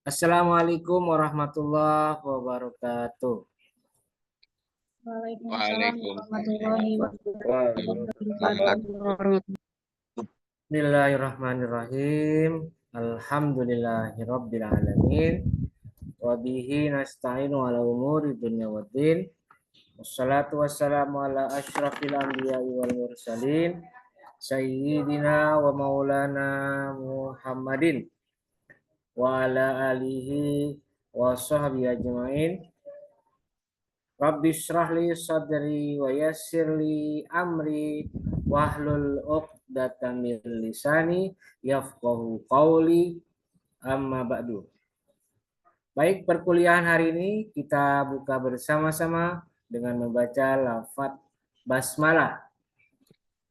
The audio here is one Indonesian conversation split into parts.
Assalamualaikum warahmatullahi wabarakatuh. Waalaikumsalam Waalaikumsalam warahmatullahi warahmatullahi wabarakatuh. Bismillahirrahmanirrahim. Alhamdulillahirabbil alamin. Wa bihi nasta'inu ala umuri dunya waddin. Wassalatu wassalamu ala asyrafil anbiya'i wal mursalin. Sayyidina wa maulana Muhammadin wa ala alihi wa sahbihi ajma'in. Rabbi shrah li sadri wa yassir li amri wahlul 'uqdatam min lisani yafqahu qawli amma ba'du. Baik, perkuliahan hari ini kita buka bersama-sama dengan membaca lafaz basmalah.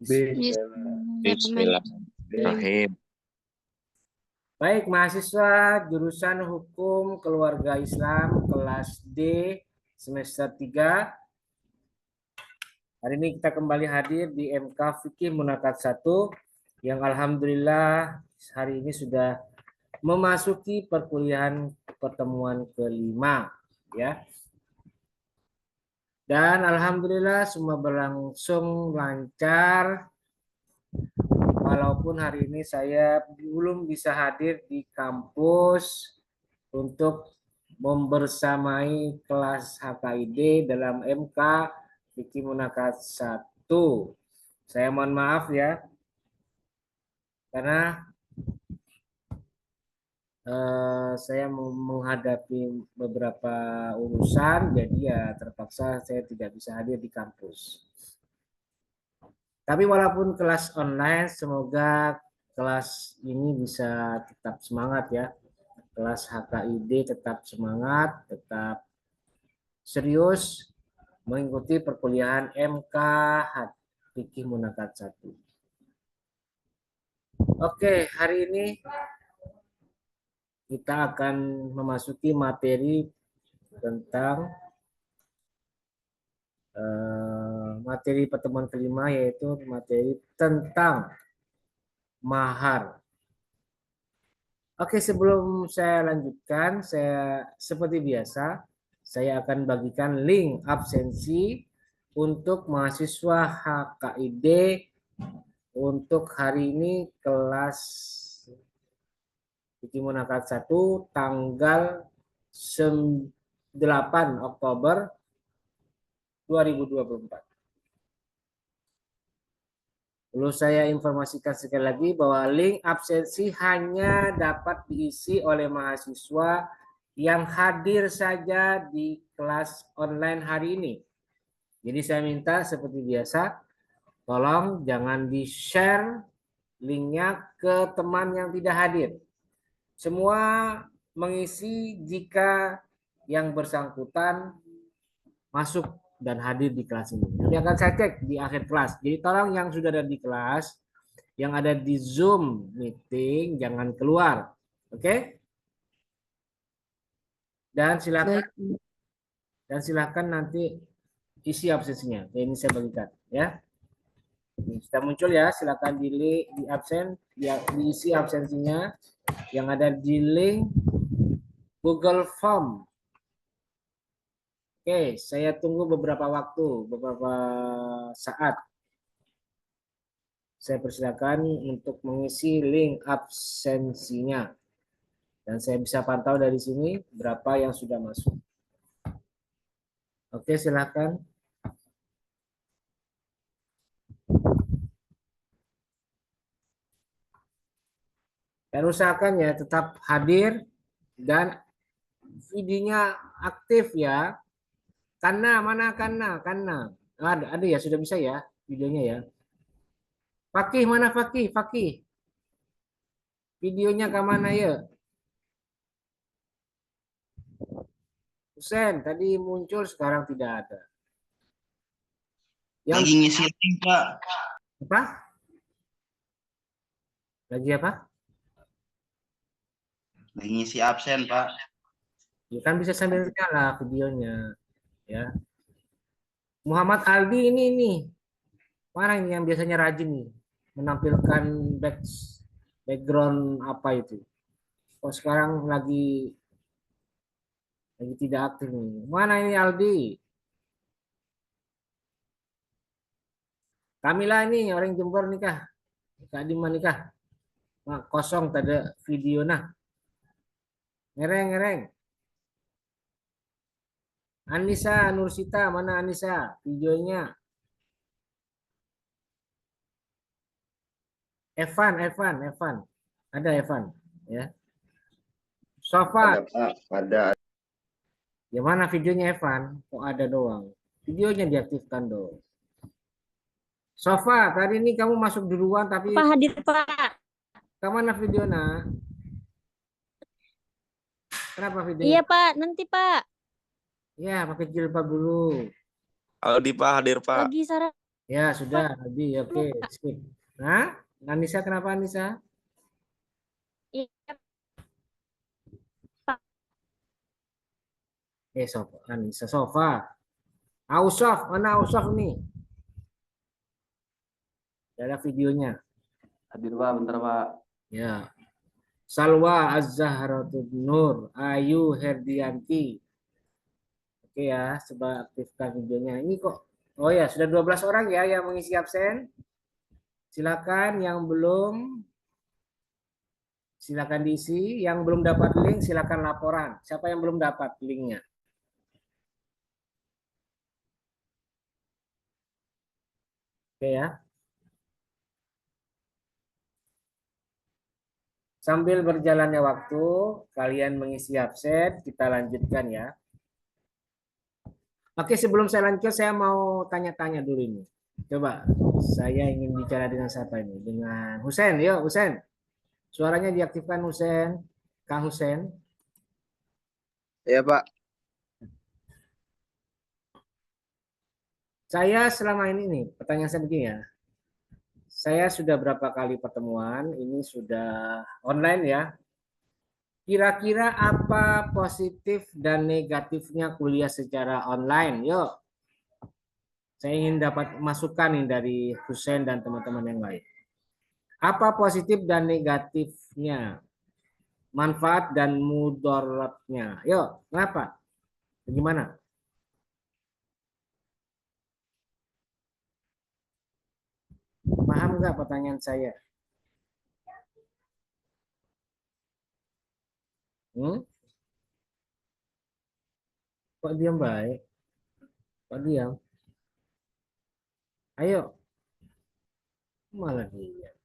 Bismillahirrahmanirrahim. Baik, mahasiswa jurusan Hukum Keluarga Islam kelas D semester 3. Hari ini kita kembali hadir di MK Fikih Munakat 1 yang alhamdulillah hari ini sudah memasuki perkuliahan pertemuan kelima ya. Dan alhamdulillah semua berlangsung lancar walaupun hari ini saya belum bisa hadir di kampus untuk membersamai kelas HKID dalam MK Fikih Munakat 1. Saya mohon maaf ya, karena saya menghadapi beberapa urusan, jadi ya terpaksa saya tidak bisa hadir di kampus. Tapi walaupun kelas online, semoga kelas ini bisa tetap semangat ya. Kelas HKID tetap semangat, tetap serius mengikuti perkuliahan MK Fikih Munakat 1. Oke, hari ini kita akan memasuki materi tentang materi pertemuan kelima, yaitu materi tentang mahar. Oke, sebelum saya lanjutkan, seperti biasa saya akan bagikan link absensi untuk mahasiswa HKID untuk hari ini kelas Fikih Munakat 1 tanggal 8 Oktober 2024. Perlu saya informasikan sekali lagi bahwa link absensi hanya dapat diisi oleh mahasiswa yang hadir saja di kelas online hari ini. Jadi saya minta seperti biasa, tolong jangan di-share linknya ke teman yang tidak hadir. Semua mengisi jika yang bersangkutan masuk dan hadir di kelas ini. Nanti akan saya cek di akhir kelas. Jadi tolong yang sudah ada di kelas, yang ada di Zoom meeting, jangan keluar. Oke? Dan silakan nanti isi absensinya. Ini saya bagikan ya. Ini sudah muncul ya, silakan di absen, diisi absensinya yang ada di link Google Form. Oke, saya tunggu beberapa waktu, beberapa saat. Saya persilakan untuk mengisi link absensinya. Dan saya bisa pantau dari sini berapa yang sudah masuk. Oke, silakan. Dan usahakan ya tetap hadir dan videonya aktif ya. Mana? Ada ya, sudah bisa ya videonya ya. Fakih mana Fakih? Videonya ke mana ya? Husen tadi muncul, sekarang tidak ada. Lagi ngisi link, Pak. Apa? Lagi apa? Lagi ngisi absen, Pak. Ya kan bisa sambil nyala videonya ya. Muhammad Aldi ini mana ini yang biasanya rajin nih menampilkan background apa itu? Oh, sekarang lagi Lagi tidak aktif nih. Mana ini Aldi? Kamila ini orang Jember nikah. Kak Dima nikah. Nah, kosong tadi video nah. Ngereng ngereng. Anissa Nursita mana Anissa? Videonya. Evan. Ada Evan ya. Sofa. Ada Pak, ada. Ya mana videonya Evan? Kok ada doang? Videonya diaktifkan dong. Sofa, tadi ini kamu masuk duluan tapi Pak hadir Pak. kemana videonya? Kenapa videonya? Iya Pak, nanti Pak. Ya, pakai jilbab dulu. Aldi Pak hadir Pak. Lagi sarap. Ya, sudah. Tadi oke, skip. Nah, Anissa kenapa Anissa? Iya Pak. Sofa, Anissa Sofa. Ausaf, mana Ausaf nih? Ada videonya. Hadir Pak, bentar Pak. Ya. Salwa Az-Zahratul Nur, Ayu Herdianti. Oke ya, coba aktifkan videonya. Ini kok. Oh ya, sudah 12 orang ya yang mengisi absen. Silakan yang belum silakan diisi, yang belum dapat link silakan laporan. Siapa yang belum dapat linknya? Oke ya. Sambil berjalannya waktu, kalian mengisi absen, kita lanjutkan ya. Oke, sebelum saya lanjut, saya mau tanya-tanya dulu ini. Coba, saya ingin bicara dengan siapa ini? Dengan Husen, yuk Husen. Suaranya diaktifkan Husen. Kang Husen. Iya Pak. Saya selama ini nih, pertanyaan saya begini ya. Saya sudah berapa kali pertemuan, ini sudah online ya. Kira-kira apa positif dan negatifnya kuliah secara online? Yuk. Saya ingin dapat masukan nih dari Husen dan teman-teman yang lain. Apa positif dan negatifnya? Manfaat dan mudaratnya. Yuk, kenapa? Bagaimana? Paham nggak pertanyaan saya? Kok diam baik? Kok diam? Ayo. Malah diam.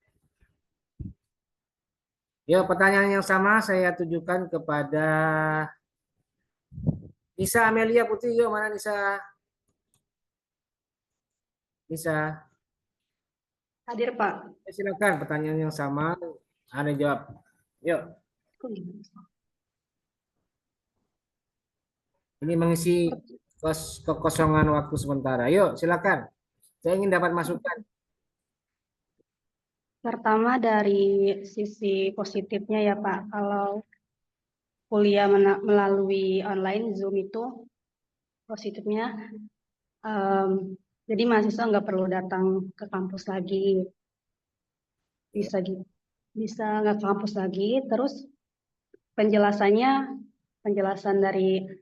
Ya, pertanyaan yang sama saya tujukan kepada Nisa Amelia Putri. Yuk, mana Nisa? Nisa. Hadir Pak. Silakan pertanyaan yang sama. Ada jawab. Yuk. Ini mengisi kekosongan waktu sementara. Yuk, silakan. Saya ingin dapat masukan. Pertama dari sisi positifnya ya Pak, kalau kuliah melalui online Zoom itu positifnya, jadi mahasiswa nggak perlu datang ke kampus lagi, bisa nggak ke kampus lagi. Terus penjelasan dari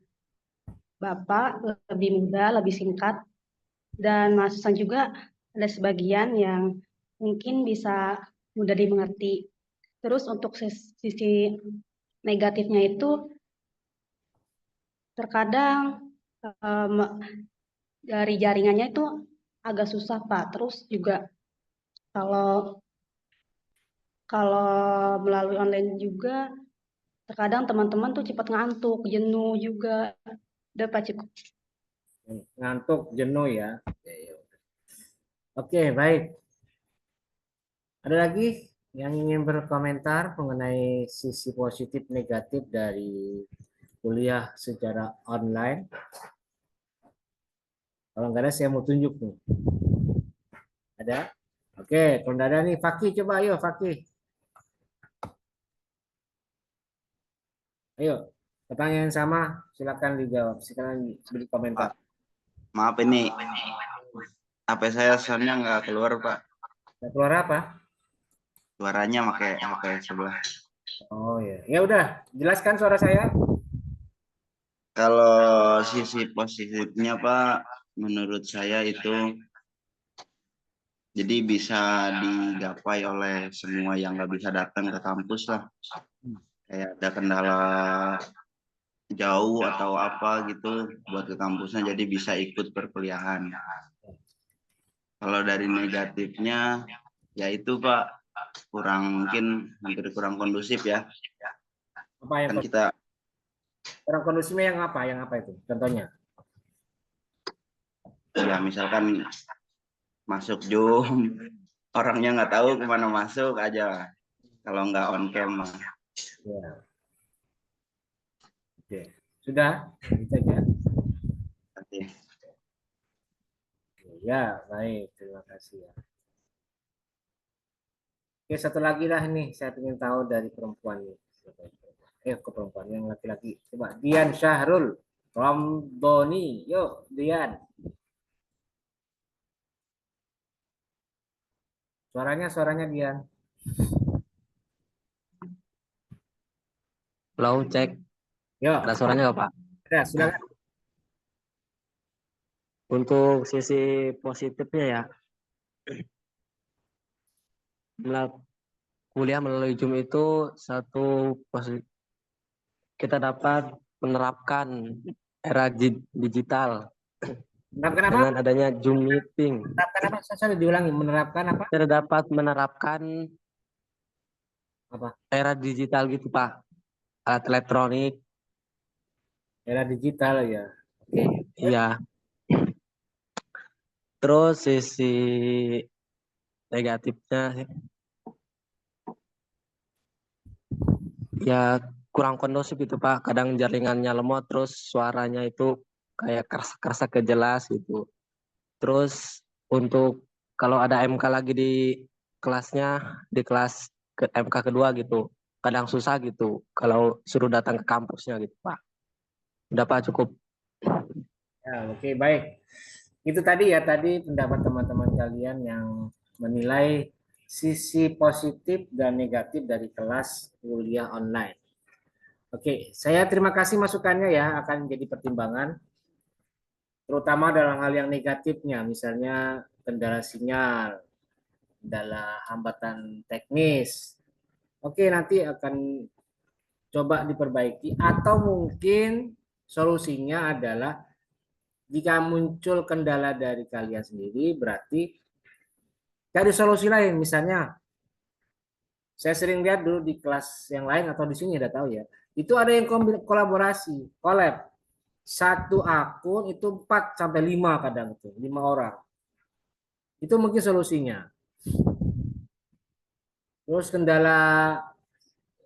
Bapak lebih mudah, lebih singkat, dan mahasiswa juga ada sebagian yang mungkin bisa mudah dimengerti. Terus untuk sisi negatifnya itu terkadang dari jaringannya itu agak susah Pak. Terus juga kalau melalui online juga terkadang teman-teman tuh cepat ngantuk, jenuh juga. Udah Pak, cukup. Ngantuk, jenuh ya. Oke, baik. Ada lagi yang ingin berkomentar mengenai sisi positif negatif dari kuliah secara online? Kalau nggak ada, saya mau tunjuk nih. Ada? Oke, kalau nggak ada nih, Fakih coba, ayo Fakih. Ayo, pertanyaan sama, silakan dijawab. Silakan beri komentar. Maaf ini HP saya soundnya nggak keluar Pak. Nggak keluar apa? Suaranya pakai sebelah. Oh ya, ya udah, jelaskan suara saya. Kalau sisi positifnya Pak, menurut saya itu jadi bisa digapai oleh semua yang nggak bisa datang ke kampus lah. Kayak ada kendala jauh atau apa gitu buat ke kampusnya, jadi bisa ikut perkuliahan. Kalau dari negatifnya, ya itu Pak, mungkin hampir kurang kondusif ya. Apa yang Kan kita kurang kondusifnya yang apa? Yang apa itu? Contohnya? ya misalkan masuk Zoom, orangnya nggak tahu kemana masuk aja. Kalau nggak on cam mah. Ya. Oke. Sudah? Itu aja. Oke. Ya, baik. Terima kasih ya. Oke, satu lagi lah nih. Saya ingin tahu dari perempuan nih. Ke perempuan yang laki-laki. Coba Dian Syahrul Romdoni. Yuk, Dian. Suaranya Dian. Halo, cek. Yuk, Ada suaranya nggak, Pak? ada, sudah. Untuk sisi positifnya ya, kuliah melalui Zoom itu satu kita dapat menerapkan era digital Menerapkan apa? dengan adanya Zoom meeting. Menerapkan apa? Saya diulangi. Menerapkan apa? Kita dapat menerapkan Apa? era digital gitu, Pak. Alat elektronik, Era digital ya. Oke. iya. Terus sisi negatifnya ya kurang kondusif gitu Pak. Kadang jaringannya lemot, terus suaranya itu kayak kerasa ke jelas gitu. Terus untuk kalau ada MK lagi di kelasnya, di kelas ke MK kedua gitu, kadang susah gitu kalau suruh datang ke kampusnya gitu Pak. Udah Pak, cukup. Ya, oke, baik. Itu tadi ya, tadi pendapat teman-teman kalian yang menilai sisi positif dan negatif dari kelas kuliah online. Oke, saya terima kasih masukannya ya, akan jadi pertimbangan, terutama dalam hal yang negatifnya, misalnya kendala sinyal, kendala hambatan teknis. Oke, nanti akan coba diperbaiki, atau mungkin solusinya adalah jika muncul kendala dari kalian sendiri, berarti cari solusi lain. Misalnya, saya sering lihat dulu di kelas yang lain atau di sini udah tahu ya, itu ada yang kolaborasi, collab. Satu akun itu 4 sampai 5 kadang itu, 5 orang. Itu mungkin solusinya. Terus kendala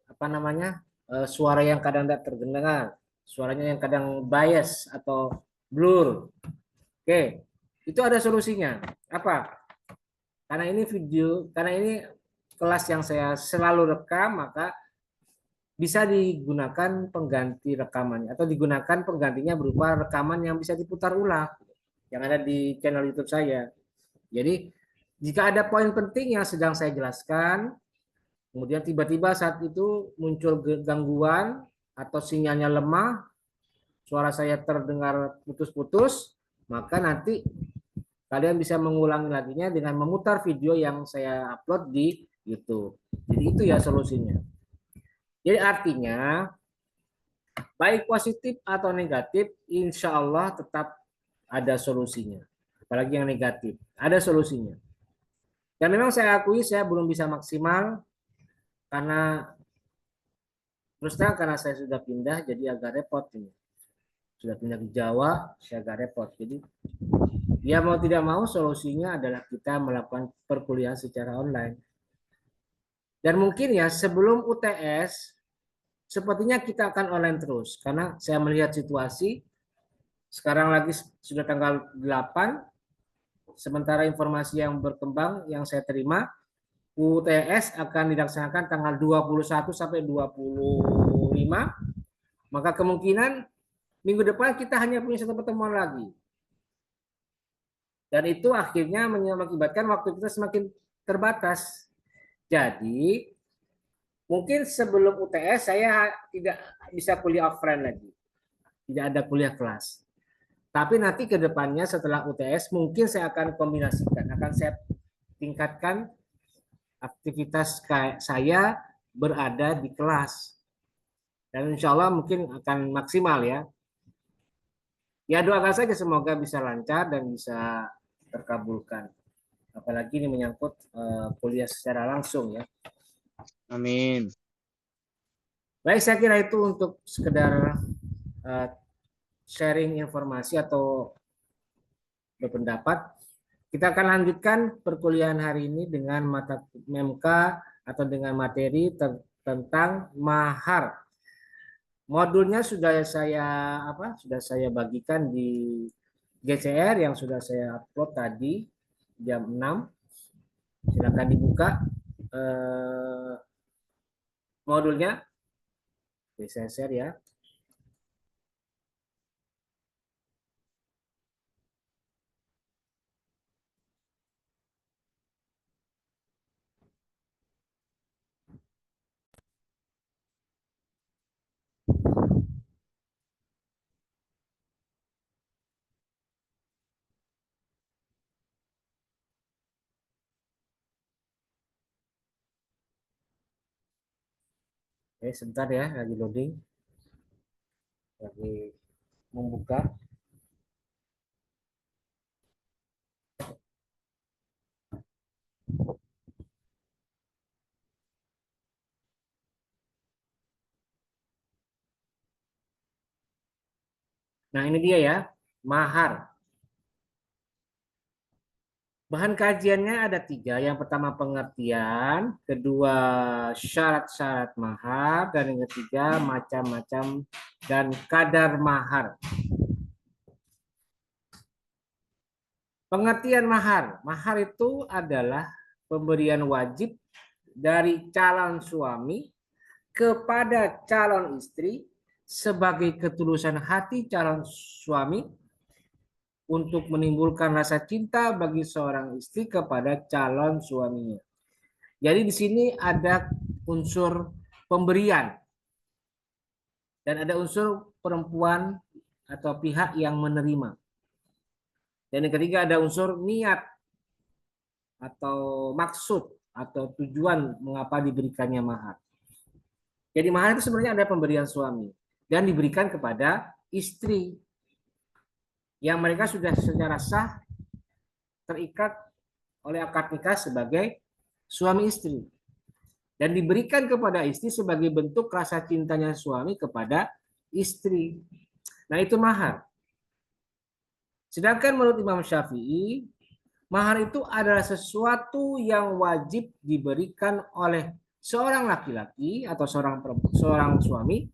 apa namanya? Suara yang kadang tidak terdengar, suaranya yang kadang bias atau blur. Oke, itu ada solusinya. Apa? Karena ini video, karena ini kelas yang saya selalu rekam, maka bisa digunakan pengganti rekamannya atau digunakan penggantinya berupa rekaman yang bisa diputar ulang yang ada di channel YouTube saya. Jadi jika ada poin penting yang sedang saya jelaskan, kemudian tiba-tiba saat itu muncul gangguan atau sinyalnya lemah, suara saya terdengar putus-putus, maka nanti kalian bisa mengulangi laginya dengan memutar video yang saya upload di YouTube. Jadi itu ya solusinya. Jadi artinya baik positif atau negatif, insya Allah tetap ada solusinya. Apalagi yang negatif, ada solusinya. Dan memang saya akui saya belum bisa maksimal karena terus terang karena saya sudah pindah jadi agak repot ini. Sudah pindah ke Jawa, saya agak repot. Jadi ya mau tidak mau solusinya adalah kita melakukan perkuliahan secara online. Dan mungkin ya sebelum UTS sepertinya kita akan online terus karena saya melihat situasi sekarang lagi sudah tanggal 8, sementara informasi yang berkembang yang saya terima UTS akan dilaksanakan tanggal 21 sampai 25, maka kemungkinan minggu depan kita hanya punya satu pertemuan lagi. Dan itu akhirnya mengakibatkan waktu kita semakin terbatas. Jadi mungkin sebelum UTS saya tidak bisa kuliah offline lagi. tidak ada kuliah kelas. Tapi nanti ke depannya setelah UTS mungkin saya akan kombinasikan, akan saya tingkatkan aktivitas saya berada di kelas. Dan insya Allah mungkin akan maksimal ya. Ya doakan saja semoga bisa lancar dan bisa terkabulkan. Apalagi ini menyangkut kuliah secara langsung ya. Amin. Baik, saya kira itu untuk sekedar sharing informasi atau berpendapat. Kita akan lanjutkan perkuliahan hari ini dengan mata MK atau dengan materi tentang mahar. Modulnya sudah saya bagikan di GCR yang sudah saya upload tadi jam 6. Silakan dibuka modulnya. Oke, saya share ya. Oke, sebentar ya, lagi loading. Lagi membuka. Nah, ini dia ya, mahar. Bahan kajiannya ada 3. Yang pertama pengertian, kedua syarat-syarat mahar, dan yang ketiga macam-macam dan kadar mahar. Pengertian mahar. Mahar itu adalah pemberian wajib dari calon suami kepada calon istri sebagai ketulusan hati calon suami untuk menimbulkan rasa cinta bagi seorang istri kepada calon suaminya. Jadi di sini ada unsur pemberian dan ada unsur perempuan atau pihak yang menerima. Dan yang ketiga ada unsur niat atau maksud atau tujuan mengapa diberikannya mahar. Jadi mahar itu sebenarnya ada pemberian suami dan diberikan kepada istri yang mereka sudah secara sah terikat oleh akad nikah sebagai suami istri dan diberikan kepada istri sebagai bentuk rasa cintanya suami kepada istri. Nah, itu mahar. Sedangkan menurut Imam Syafi'i, mahar itu adalah sesuatu yang wajib diberikan oleh seorang laki-laki atau seorang suami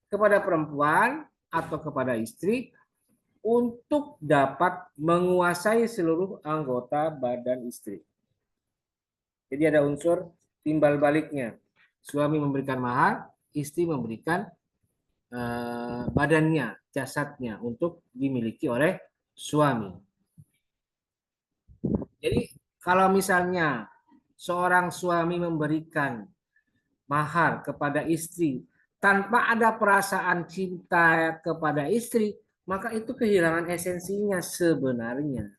kepada perempuan atau kepada istri untuk dapat menguasai seluruh anggota badan istri. Jadi ada unsur timbal baliknya. Suami memberikan mahar, istri memberikan badannya, jasadnya untuk dimiliki oleh suami. Jadi kalau misalnya seorang suami memberikan mahar kepada istri tanpa ada perasaan cinta kepada istri, maka itu kehilangan esensinya sebenarnya.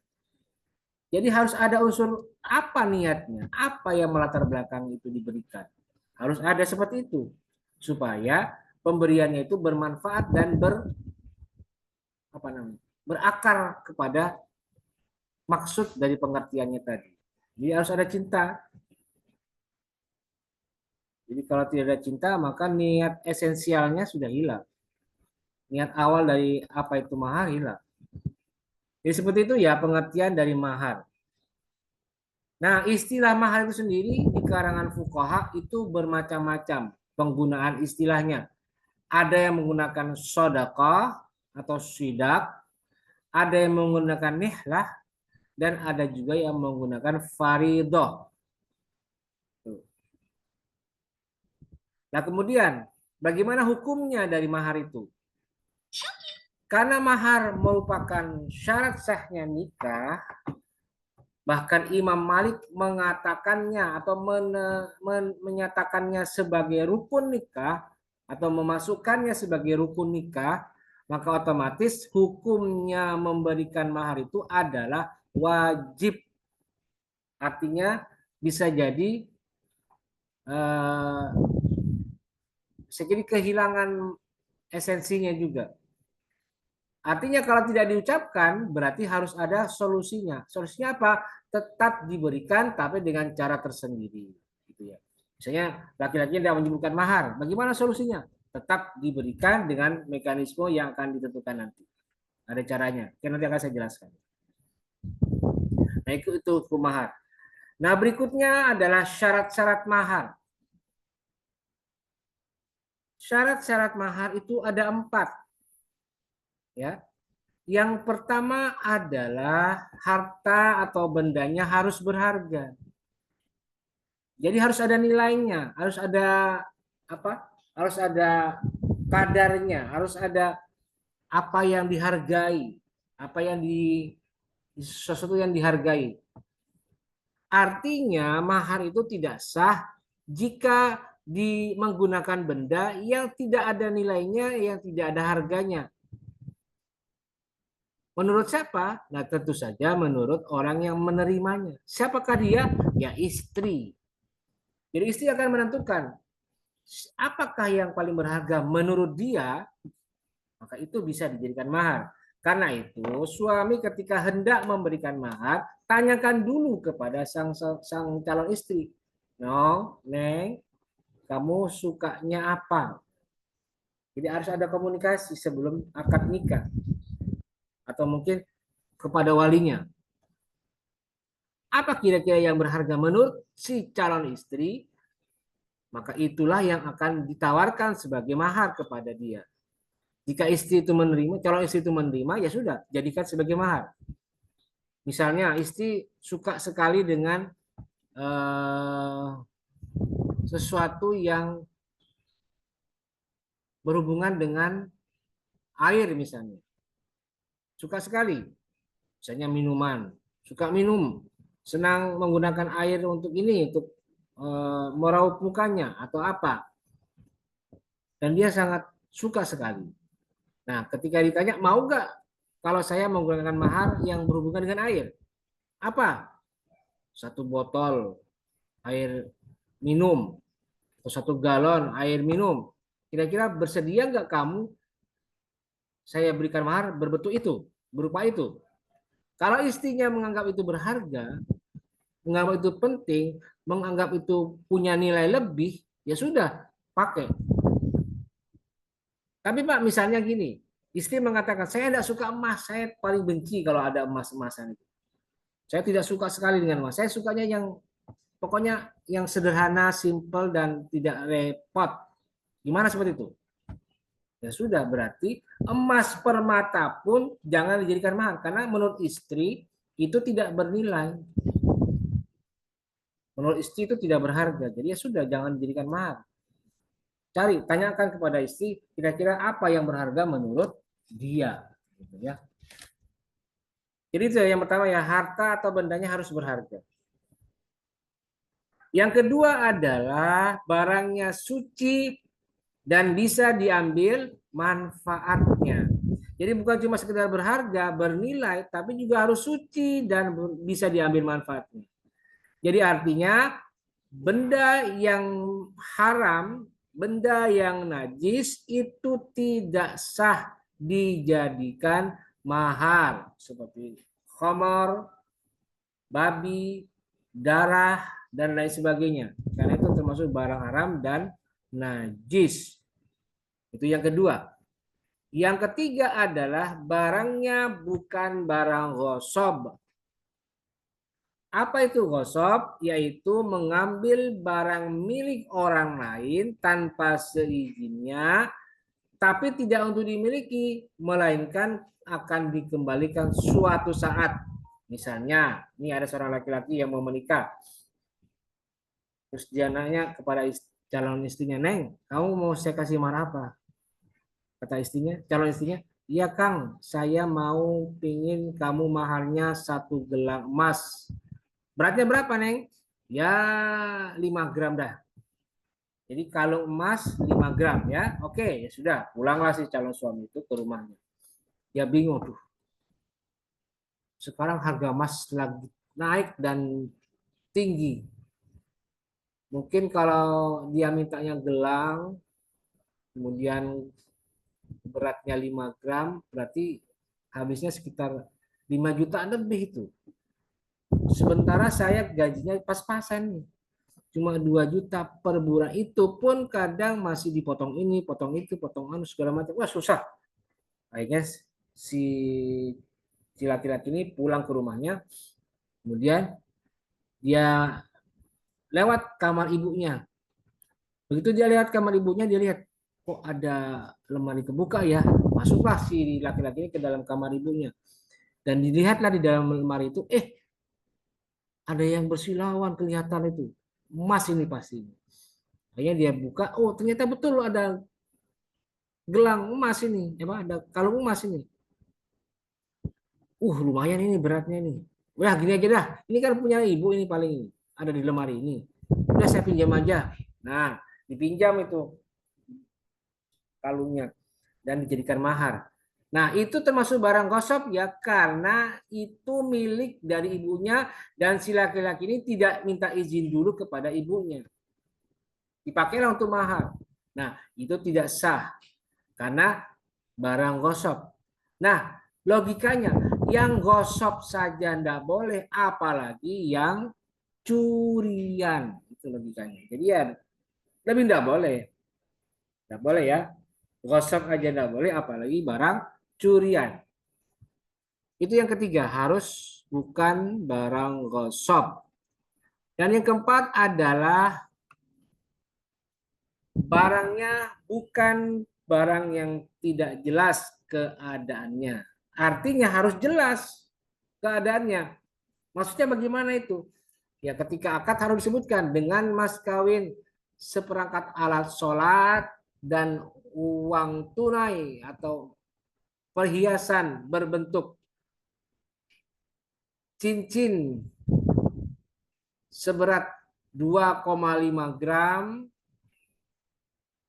Jadi harus ada unsur apa niatnya, apa yang melatar belakang itu diberikan. Harus ada seperti itu supaya pemberiannya itu bermanfaat dan berakar kepada maksud dari pengertiannya tadi. Jadi harus ada cinta. Jadi kalau tidak ada cinta maka niat esensialnya sudah hilang. Niat awal dari apa itu mahar hilang. Jadi seperti itu ya pengertian dari mahar. Nah, istilah mahar itu sendiri di karangan fuqaha itu bermacam-macam penggunaan istilahnya. Ada yang menggunakan sodaqah atau sidak, ada yang menggunakan nihlah, dan ada juga yang menggunakan faridoh. Nah, kemudian bagaimana hukumnya dari mahar itu? Karena mahar merupakan syarat sahnya nikah, bahkan Imam Malik mengatakannya atau menyatakannya sebagai rukun nikah atau memasukkannya sebagai rukun nikah, maka otomatis hukumnya memberikan mahar itu adalah wajib. Artinya bisa jadi kehilangan esensinya juga. Artinya kalau tidak diucapkan berarti harus ada solusinya. Solusinya apa? Tetap diberikan tapi dengan cara tersendiri, gitu ya. Misalnya laki-laki tidak menyebutkan mahar, bagaimana solusinya? Tetap diberikan dengan mekanisme yang akan ditentukan nanti. Ada caranya, yang nanti akan saya jelaskan. Nah, itu hukum mahar. Nah, berikutnya adalah syarat-syarat mahar. Syarat-syarat mahar itu ada 4. Ya. Yang pertama adalah harta atau bendanya harus berharga. Jadi harus ada nilainya, harus ada apa? Harus ada kadarnya, harus ada apa yang dihargai, apa yang sesuatu yang dihargai. Artinya mahar itu tidak sah jika menggunakan benda yang tidak ada nilainya, yang tidak ada harganya. Menurut siapa? Nah, tentu saja menurut orang yang menerimanya. Siapakah dia? Ya, istri. Jadi istri akan menentukan apakah yang paling berharga menurut dia, maka itu bisa dijadikan mahar. Karena itu, suami ketika hendak memberikan mahar, tanyakan dulu kepada sang calon istri. No, Neng, kamu sukanya apa? Jadi harus ada komunikasi sebelum akad nikah. Atau mungkin kepada walinya. Apa kira-kira yang berharga menurut si calon istri? Maka itulah yang akan ditawarkan sebagai mahar kepada dia. Jika istri itu menerima, calon istri itu menerima, ya sudah, jadikan sebagai mahar. Misalnya istri suka sekali dengan sesuatu yang berhubungan dengan air misalnya. Suka sekali. Misalnya minuman, suka minum, senang menggunakan air untuk ini, untuk meraup mukanya atau apa. Dan dia sangat suka sekali. Nah, ketika ditanya, mau nggak kalau saya menggunakan mahar yang berhubungan dengan air? Apa? 1 botol air minum, atau 1 galon air minum. Kira-kira bersedia nggak kamu saya berikan mahar berbentuk itu, berupa itu? Kalau istrinya menganggap itu berharga, menganggap itu penting, menganggap itu punya nilai lebih, ya sudah, pakai. Tapi Pak, misalnya gini, istri mengatakan, saya tidak suka emas, saya paling benci kalau ada emas-emasan itu. Saya tidak suka sekali dengan emas, saya sukanya yang, pokoknya yang sederhana, simple, dan tidak repot. Gimana seperti itu? Ya sudah, berarti emas permata pun jangan dijadikan mahar, karena menurut istri itu tidak bernilai. Menurut istri itu tidak berharga, jadi ya sudah, jangan dijadikan mahar. Cari, tanyakan kepada istri, kira-kira apa yang berharga menurut dia. Gitu ya. Jadi itu yang pertama ya, harta atau bendanya harus berharga. Yang kedua adalah barangnya suci dan bisa diambil manfaatnya. Jadi bukan cuma sekedar berharga, bernilai, tapi juga harus suci dan bisa diambil manfaatnya. Jadi artinya benda yang haram, benda yang najis itu tidak sah dijadikan mahar. Seperti khamar, babi, darah, dan lain sebagainya. Karena itu termasuk barang haram dan najis. Itu yang kedua. Yang ketiga adalah barangnya bukan barang ghosob. Apa itu ghosob? Yaitu mengambil barang milik orang lain tanpa seizinnya, tapi tidak untuk dimiliki, melainkan akan dikembalikan suatu saat. Misalnya, ini ada seorang laki-laki yang mau menikah. Terus dia nanya kepada calon istrinya, Neng, kamu mau saya kasih mahar apa? Kata istrinya, calon istrinya, iya Kang, saya mau pingin kamu maharnya 1 gelang emas. Beratnya berapa Neng? Ya 5 gram dah. Jadi kalung emas 5 gram ya. Oke, ya sudah. Pulanglah si calon suami itu ke rumahnya. Dia bingung tuh. Sekarang harga emas lagi naik dan tinggi. Mungkin kalau dia mintanya gelang, kemudian beratnya 5 gram, berarti habisnya sekitar 5 jutaan lebih itu. Sementara saya gajinya pas-pasan nih. Cuma 2 juta per bulan, itu pun kadang masih dipotong ini, potong itu, potong anu segala macam. Wah, susah. Akhirnya si laki-laki ini pulang ke rumahnya, kemudian dia lewat kamar ibunya. Begitu dia lihat kamar ibunya, dia lihat kok ada lemari kebuka ya. Masuklah si laki-laki ini ke dalam kamar ibunya. Dan dilihatlah di dalam lemari itu, ada yang bersilauan kelihatan itu. Emas ini pasti. Akhirnya dia buka, oh ternyata betul ada gelang emas ini. Ada kalung emas ini. Lumayan ini beratnya ini. Udah gini aja dah. Ini kan punya ibu ini paling ini. Ada di lemari ini. Udah saya pinjam aja. Nah, dipinjam itu kalungnya dan dijadikan mahar. Nah, itu termasuk barang gosip ya, karena itu milik dari ibunya dan si laki-laki ini tidak minta izin dulu kepada ibunya. Dipakailah untuk mahar. Nah, itu tidak sah karena barang gosip. Nah, logikanya yang gosip saja tidak boleh, apalagi yang curian. Itu logikanya. Jadi ya lebih tidak boleh. Tidak boleh ya. Gosip aja tidak boleh, apalagi barang curian. Itu yang ketiga, harus bukan barang gosip. Dan yang keempat adalah barangnya bukan barang yang tidak jelas keadaannya. Artinya harus jelas keadaannya. Maksudnya bagaimana itu? Ya, ketika akad harus disebutkan dengan mas kawin seperangkat alat sholat dan uang tunai atau perhiasan berbentuk cincin seberat 2,5 gram,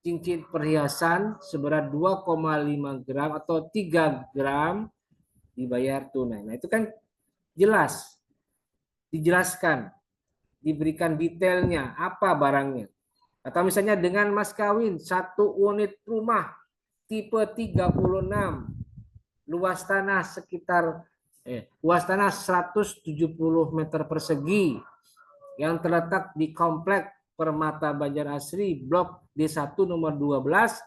cincin perhiasan seberat 2,5 gram atau 3 gram dibayar tunai. Nah, itu kan jelas, dijelaskan, diberikan detailnya apa barangnya. Atau misalnya dengan mas kawin 1 unit rumah tipe 36, luas tanah sekitar luas tanah 170 meter persegi yang terletak di komplek Permata Banjar Asri Blok D1 nomor 12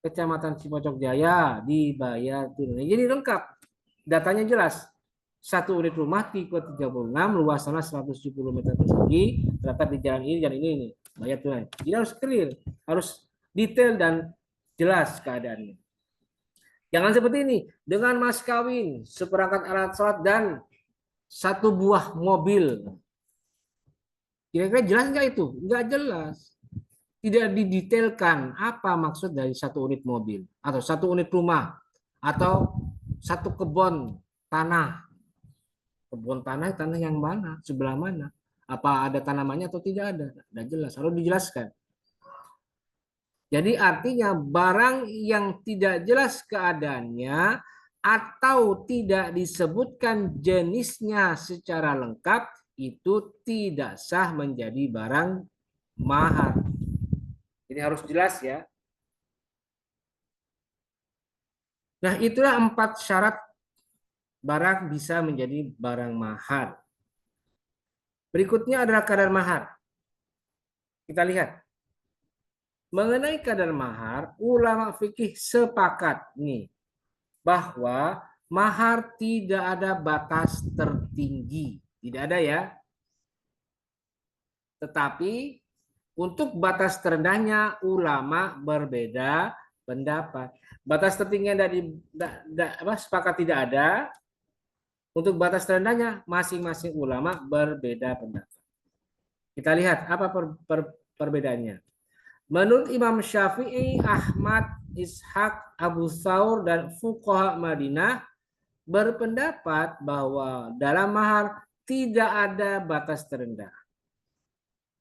Kecamatan Cipocok Jaya, dibayar tunai. Jadi lengkap, datanya jelas. 1 unit rumah tipe 36, luas tanah 170 meter persegi, terletak di jalan ini dan ini, bayar tunai. Jadi harus clear, harus detail dan jelas keadaannya. Jangan seperti ini, dengan mas kawin, seperangkat alat sholat dan 1 buah mobil. Kira-kira jelas nggak itu? Nggak jelas. Tidak didetailkan apa maksud dari 1 unit mobil, atau 1 unit rumah, atau 1 kebun tanah. Kebun tanah yang mana? Sebelah mana? Apa ada tanamannya atau tidak ada? Tidak jelas, harus dijelaskan. Jadi artinya barang yang tidak jelas keadaannya atau tidak disebutkan jenisnya secara lengkap itu tidak sah menjadi barang mahar. Jadi harus jelas ya. Nah, itulah 4 syarat barang bisa menjadi barang mahar. Berikutnya adalah kadar mahar. Kita lihat. Mengenai kadar mahar, ulama fikih sepakat nih bahwa mahar tidak ada batas tertinggi, tidak ada ya. Tetapi untuk batas terendahnya ulama berbeda pendapat. Batas tertingginya dari sepakat tidak ada. Untuk batas terendahnya masing-masing ulama berbeda pendapat. Kita lihat apa perbedaannya. Menurut Imam Syafi'i, Ahmad, Ishaq, Abu Thawr, dan fuqaha Madinah berpendapat bahwa dalam mahar tidak ada batas terendah.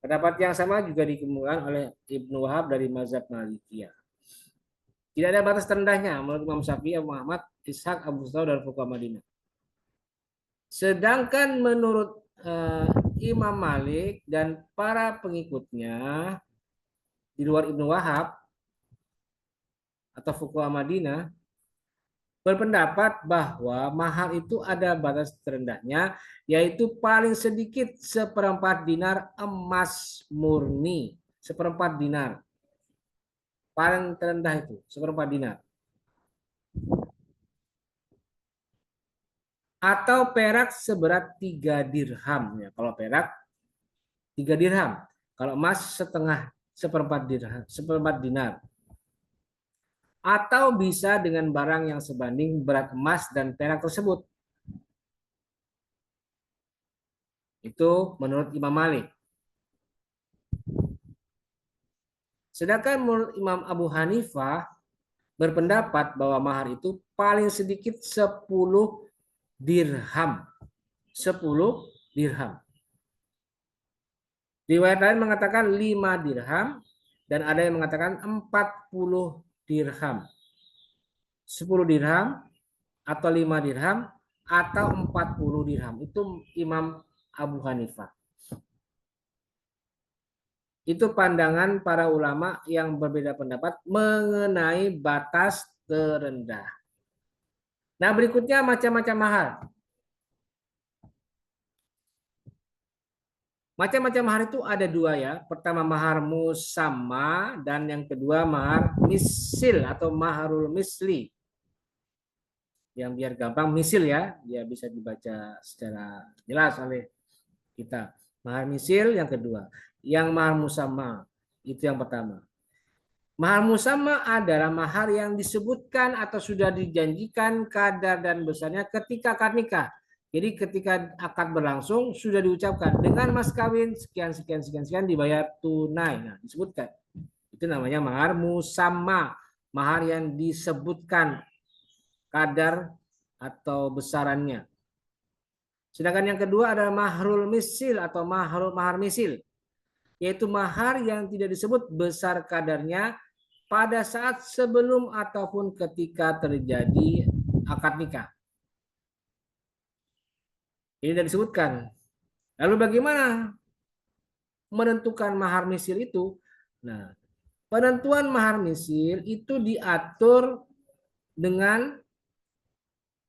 Pendapat yang sama juga dikemukakan oleh Ibnu Wahab dari mazhab Malikiyah. Tidak ada batas terendahnya menurut Imam Syafi'i, Abu Muhammad, Ishaq, Abu Thawr, dan fuqaha Madinah. Sedangkan menurut Imam Malik dan para pengikutnya di luar Ibnu Wahab atau fuqaha Madinah berpendapat bahwa mahar itu ada batas terendahnya, yaitu paling sedikit 1/4 dinar emas murni. 1/4 dinar. Paling terendah itu 1/4 dinar. Atau perak seberat 3 dirham. Ya, kalau perak 3 dirham. Kalau emas 1/4 dirham, 1/4 dinar. Atau bisa dengan barang yang sebanding berat emas dan perak tersebut. Itu menurut Imam Malik. Sedangkan menurut Imam Abu Hanifah berpendapat bahwa mahar itu paling sedikit 10 dirham. 10 dirham. Riwayat lain mengatakan 5 dirham dan ada yang mengatakan 40 dirham. 10 dirham atau 5 dirham atau 40 dirham. Itu Imam Abu Hanifah. Itu pandangan para ulama yang berbeda pendapat mengenai batas terendah. Nah, berikutnya macam-macam mahar. Macam-macam mahar itu ada 2 ya. Pertama mahar musamma dan yang kedua mahar misil atau maharul misli. Yang biar gampang misil ya, dia bisa dibaca secara jelas oleh kita. Mahar misil yang kedua. Yang mahar musamma itu yang pertama. Mahar musamma adalah mahar yang disebutkan atau sudah dijanjikan kadar dan besarnya ketika akad nikah. Jadi ketika akad berlangsung sudah diucapkan dengan mas kawin sekian sekian sekian sekian dibayar tunai. Nah, disebutkan. Itu namanya mahar musamma, mahar yang disebutkan kadar atau besarannya. Sedangkan yang kedua adalah mahrul misil atau mahar misil, yaitu mahar yang tidak disebut besar kadarnya pada saat sebelum ataupun ketika terjadi akad nikah. Ini tidak disebutkan. Lalu bagaimana menentukan mahar misil itu? Nah, penentuan mahar misil itu diatur dengan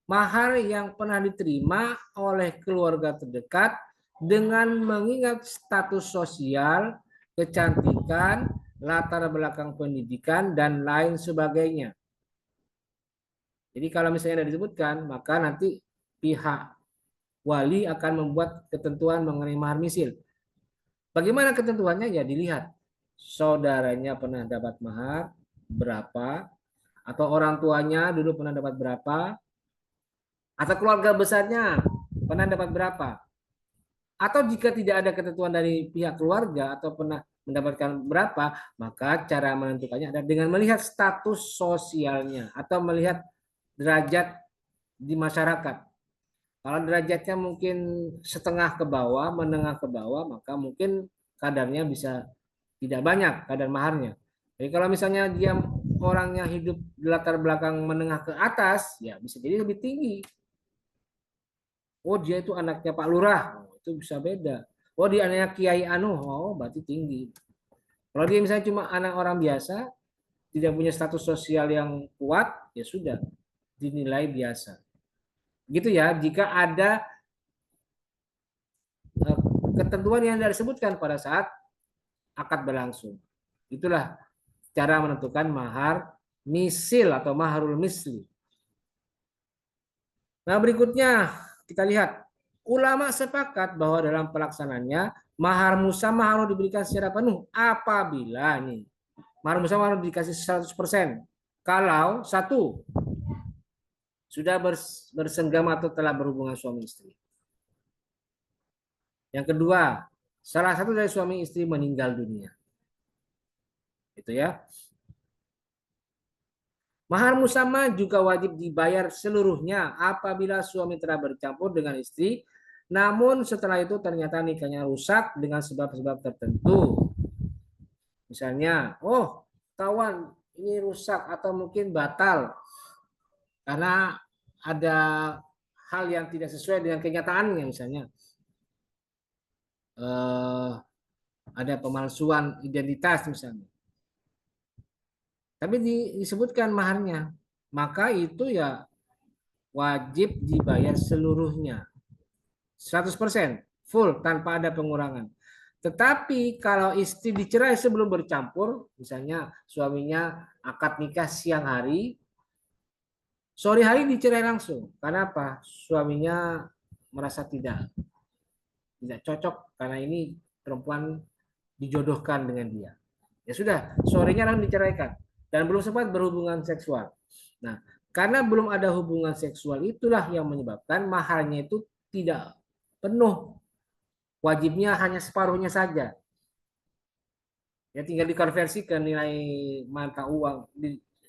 mahar yang pernah diterima oleh keluarga terdekat dengan mengingat status sosial, kecantikan, latar belakang pendidikan, dan lain sebagainya. Jadi kalau misalnya ada disebutkan, maka nanti pihak wali akan membuat ketentuan mengenai mahar misil. Bagaimana ketentuannya? Ya dilihat. Saudaranya pernah dapat mahar berapa, atau orang tuanya dulu pernah dapat berapa, atau keluarga besarnya pernah dapat berapa. Atau jika tidak ada ketentuan dari pihak keluarga atau pernah mendapatkan berapa, maka cara menentukannya adalah dengan melihat status sosialnya atau melihat derajat di masyarakat. Kalau derajatnya mungkin setengah ke bawah, menengah ke bawah, maka mungkin kadarnya bisa tidak banyak kadar maharnya. Jadi kalau misalnya dia orangnya hidup di latar belakang menengah ke atas, ya bisa jadi lebih tinggi. Oh dia itu anaknya Pak Lurah, itu bisa beda. Oh dia anaknya Kiai Anu, oh berarti tinggi. Kalau dia misalnya cuma anak orang biasa, tidak punya status sosial yang kuat, ya sudah dinilai biasa. Gitu ya, jika ada ketentuan yang tidak disebutkan pada saat akad berlangsung. Itulah cara menentukan mahar misil atau maharul misli. Nah berikutnya kita lihat, ulama sepakat bahwa dalam pelaksanaannya mahar musamma harus diberikan secara penuh apabila nih mahar musamma harus dikasih 100%. Kalau satu sudah bersenggama atau telah berhubungan suami istri. Yang kedua, salah satu dari suami istri meninggal dunia. Itu ya. Mahar musamma juga wajib dibayar seluruhnya apabila suami telah bercampur dengan istri Namun setelah itu ternyata nikahnya rusak dengan sebab-sebab tertentu. Misalnya, oh, kawan ini rusak atau mungkin batal karena ada hal yang tidak sesuai dengan kenyataannya, misalnya ada pemalsuan identitas misalnya. Tapi disebutkan maharnya, maka itu ya wajib dibayar seluruhnya, 100%, full tanpa ada pengurangan. Tetapi kalau istri dicerai sebelum bercampur, misalnya suaminya akad nikah siang hari, sore hari dicerai langsung. Karena apa? Suaminya merasa tidak cocok karena ini perempuan dijodohkan dengan dia. Ya sudah, sorenya langsung diceraikan dan belum sempat berhubungan seksual. Nah, karena belum ada hubungan seksual itulah yang menyebabkan maharnya itu tidak penuh. Wajibnya hanya separuhnya saja. Ya tinggal dikonversi ke nilai mata uang,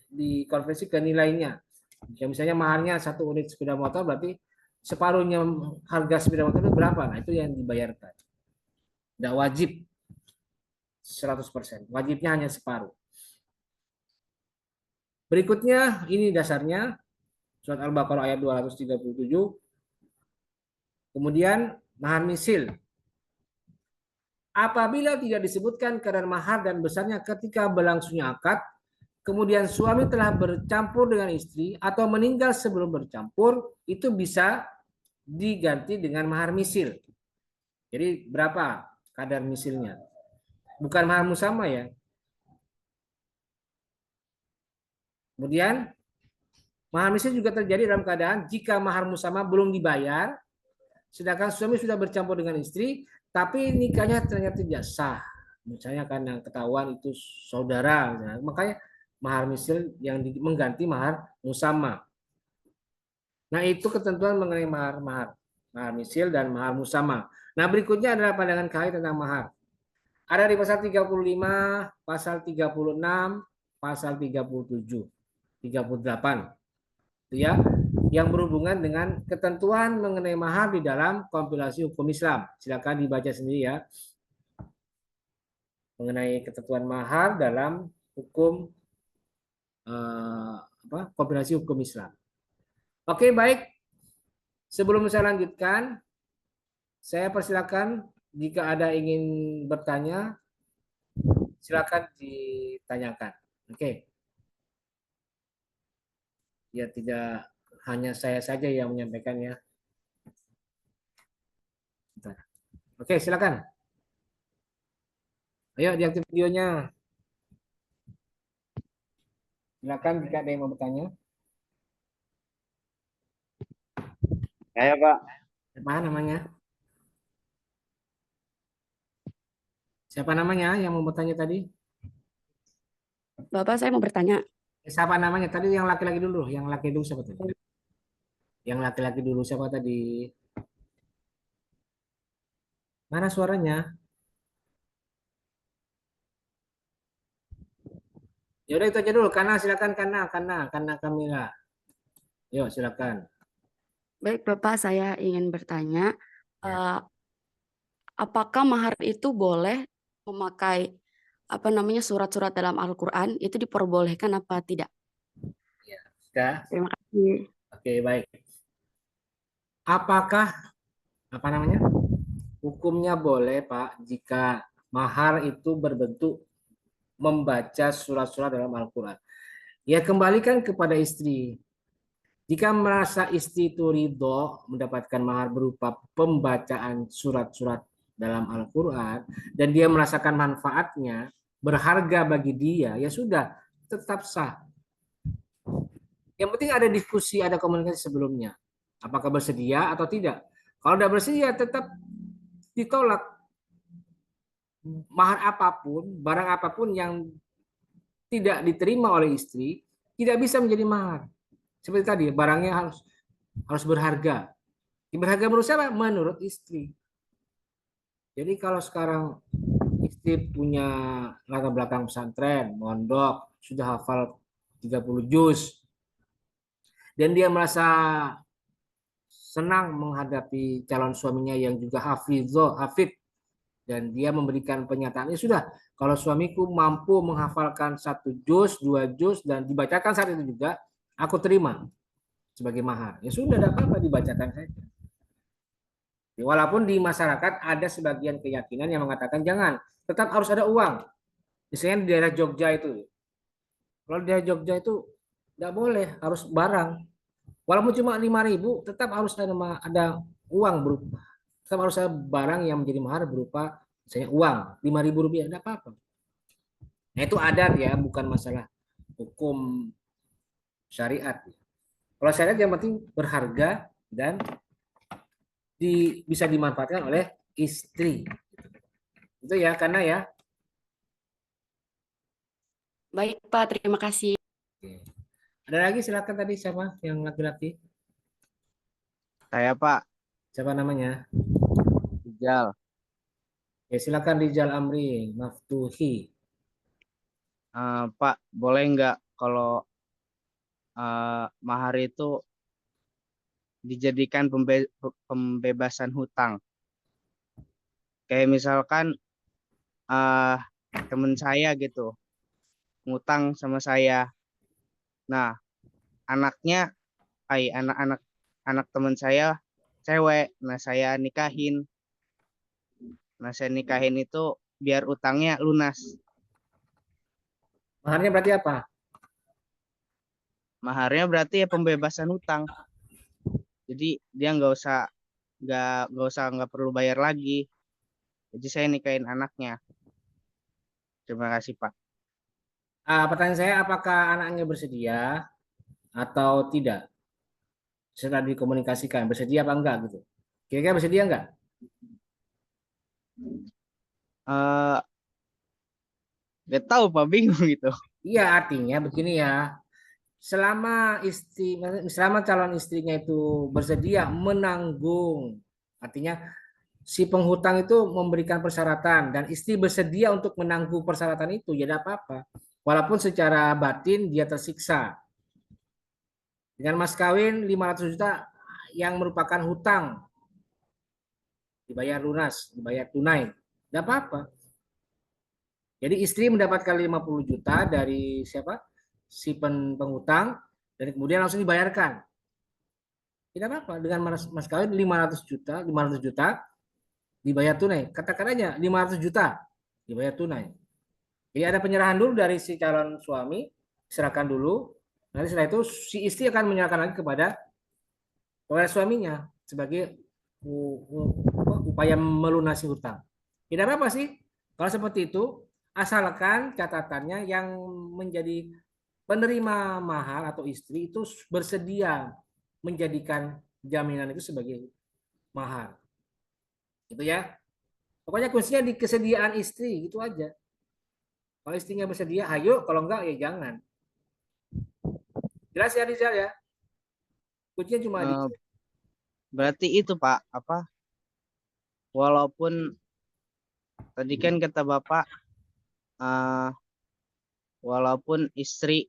dikonversi ke nilainya. Ya, misalnya maharnya 1 unit sepeda motor, berarti separuhnya harga sepeda motor itu berapa? Nah, itu yang dibayarkan. Tidak wajib 100%. Wajibnya hanya separuh. Berikutnya, ini dasarnya. Surat Al-Baqarah ayat 237. Kemudian, mahar misil. Apabila tidak disebutkan kadar mahar dan besarnya ketika berlangsungnya akad, kemudian suami telah bercampur dengan istri atau meninggal sebelum bercampur, itu bisa diganti dengan mahar misil. Jadi berapa kadar misilnya? Bukan mahar musama ya. Kemudian mahar misil juga terjadi dalam keadaan jika mahar musama belum dibayar, sedangkan suami sudah bercampur dengan istri, tapi nikahnya ternyata tidak sah. Misalnya karena ketahuan itu saudara, makanya mahar misil yang mengganti mahar musama. Nah, itu ketentuan mengenai mahar misil dan mahar musama. Nah, berikutnya adalah pandangan KAI tentang mahar. Ada di pasal 35, pasal 36, pasal 37, 38. Itu ya, yang berhubungan dengan ketentuan mengenai mahar di dalam kompilasi hukum Islam. Silakan dibaca sendiri ya. Mengenai ketentuan mahar dalam hukum kompilasi hukum Islam. Oke, baik. Sebelum saya lanjutkan, saya persilakan jika ada ingin bertanya, silakan ditanyakan. Oke. Ya, tidak hanya saya saja yang menyampaikan ya. Bentar. Oke, silakan. Ayo diaktif videonya. Silakan jika ada yang mau bertanya. Saya Pak. Siapa namanya? Siapa namanya yang mau bertanya tadi? Bapak, saya mau bertanya. Siapa namanya? Tadi yang laki-laki dulu. Yang laki dulu siapa tadi? Yang laki-laki dulu siapa tadi? Mana suaranya? Ya udah itu aja dulu. Karena silakan karena Kamila. Yuk silakan. Baik, Bapak, saya ingin bertanya, apakah mahar itu boleh memakai surat-surat dalam Al-Quran, itu diperbolehkan apa tidak? Ya, sudah. Terima kasih. Oke, baik. Apakah hukumnya boleh, Pak, jika mahar itu berbentuk membaca surat-surat dalam Al-Quran? Ya, kembalikan kepada istri. Jika merasa istri itu ridho mendapatkan mahar berupa pembacaan surat-surat dalam Al-Quran dan dia merasakan manfaatnya, berharga bagi dia, ya sudah, tetap sah. Yang penting ada diskusi, ada komunikasi sebelumnya. Apakah bersedia atau tidak? Kalau tidak bersedia, tetap ditolak. Mahar apapun, barang apapun yang tidak diterima oleh istri, tidak bisa menjadi mahar. Seperti tadi, barangnya harus berharga. Berharga menurut siapa? Menurut istri. Jadi kalau sekarang istri punya latar belakang pesantren, mondok, sudah hafal 30 juz, dan dia merasa senang menghadapi calon suaminya yang juga hafid, dan dia memberikan pernyataan, sudah, kalau suamiku mampu menghafalkan 1 juz, 2 juz, dan dibacakan saat itu juga, aku terima sebagai mahar. Ya sudah, tidak apa-apa, dibacakan saja. Walaupun di masyarakat ada sebagian keyakinan yang mengatakan jangan, tetap harus ada uang. Misalnya di daerah Jogja itu, kalau di daerah Jogja itu tidak boleh, harus barang. Walaupun cuma 5.000, tetap harus ada uang berupa, tetap harus ada barang yang menjadi mahar berupa misalnya uang 5.000 rupiah, tidak apa-apa. Nah itu adat ya, bukan masalah hukum syariat. Kalau syariat yang penting berharga dan bisa dimanfaatkan oleh istri. Itu ya, karena ya. Baik, Pak. Terima kasih. Oke. Ada lagi, silakan tadi siapa yang laki-laki? Saya Pak, Siapa namanya? Rijal. Ya, silakan Rijal Amri Maftuhi. Pak, boleh nggak kalau mahar itu dijadikan pembebasan hutang? Kayak misalkan teman saya gitu, ngutang sama saya. Nah, anak teman saya cewek, nah saya nikahin. Nah, saya nikahin itu biar utangnya lunas. Maharnya berarti apa? Maharnya berarti ya pembebasan hutang. Jadi dia nggak perlu bayar lagi. Jadi saya nikahin anaknya. Terima kasih Pak. Pertanyaan saya, apakah anaknya bersedia atau tidak? Setelah dikomunikasikan, bersedia apa enggak gitu? Kira-kira bersedia enggak? Gak tahu Pak, bingung gitu. Iya, artinya begini ya. Selama calon istrinya itu bersedia menanggung, artinya si penghutang itu memberikan persyaratan dan istri bersedia untuk menanggung persyaratan itu, ya tidak apa-apa. Walaupun secara batin dia tersiksa. Dengan mas kawin 500 juta yang merupakan hutang, dibayar lunas, dibayar tunai, tidak apa-apa. Jadi istri mendapatkan 50 juta dari siapa? Si penghutang, dan kemudian langsung dibayarkan. Tidak apa-apa, dengan mas kawin 500 juta dibayar tunai. Katakan aja 500 juta dibayar tunai. Jadi ada penyerahan dulu dari si calon suami, serahkan dulu. Nanti setelah itu si istri akan menyerahkan lagi kepada suaminya sebagai upaya melunasi hutang. Tidak apa-apa sih kalau seperti itu, asalkan catatannya yang menjadi penerima mahar atau istri itu bersedia menjadikan jaminan itu sebagai mahar. Gitu ya. Pokoknya kuncinya di kesediaan istri, gitu aja. Kalau istrinya bersedia, ayo. Kalau enggak, ya jangan. Jelas ya, Rizal ya? Kuncinya cuma di. Berarti itu Pak, apa? Walaupun tadi kan kata Bapak, walaupun istri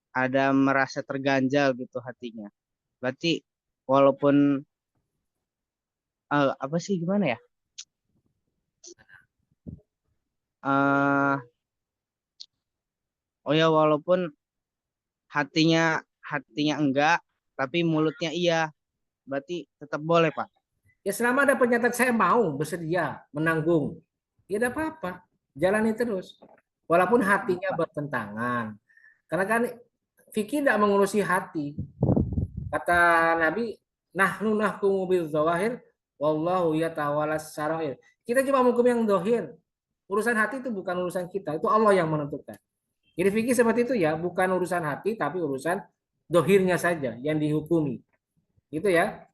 ada merasa terganjal gitu hatinya. Berarti walaupun apa sih, gimana ya? Oh ya, walaupun hatinya enggak, tapi mulutnya iya, berarti tetap boleh Pak. Ya selama ada pernyataan saya mau bersedia menanggung, ya tidak apa-apa, jalani terus. Walaupun hatinya bertentangan, karena kan fikih tidak mengurusi hati. Kata Nabi, nahnu nahkumu bil zawahir, wallahu yatawalas sarair. Kita cuma menghukum yang dohir. Urusan hati itu bukan urusan kita, itu Allah yang menentukan. Jadi fikih seperti itu ya, bukan urusan hati, tapi urusan dohirnya saja yang dihukumi. Gitu ya.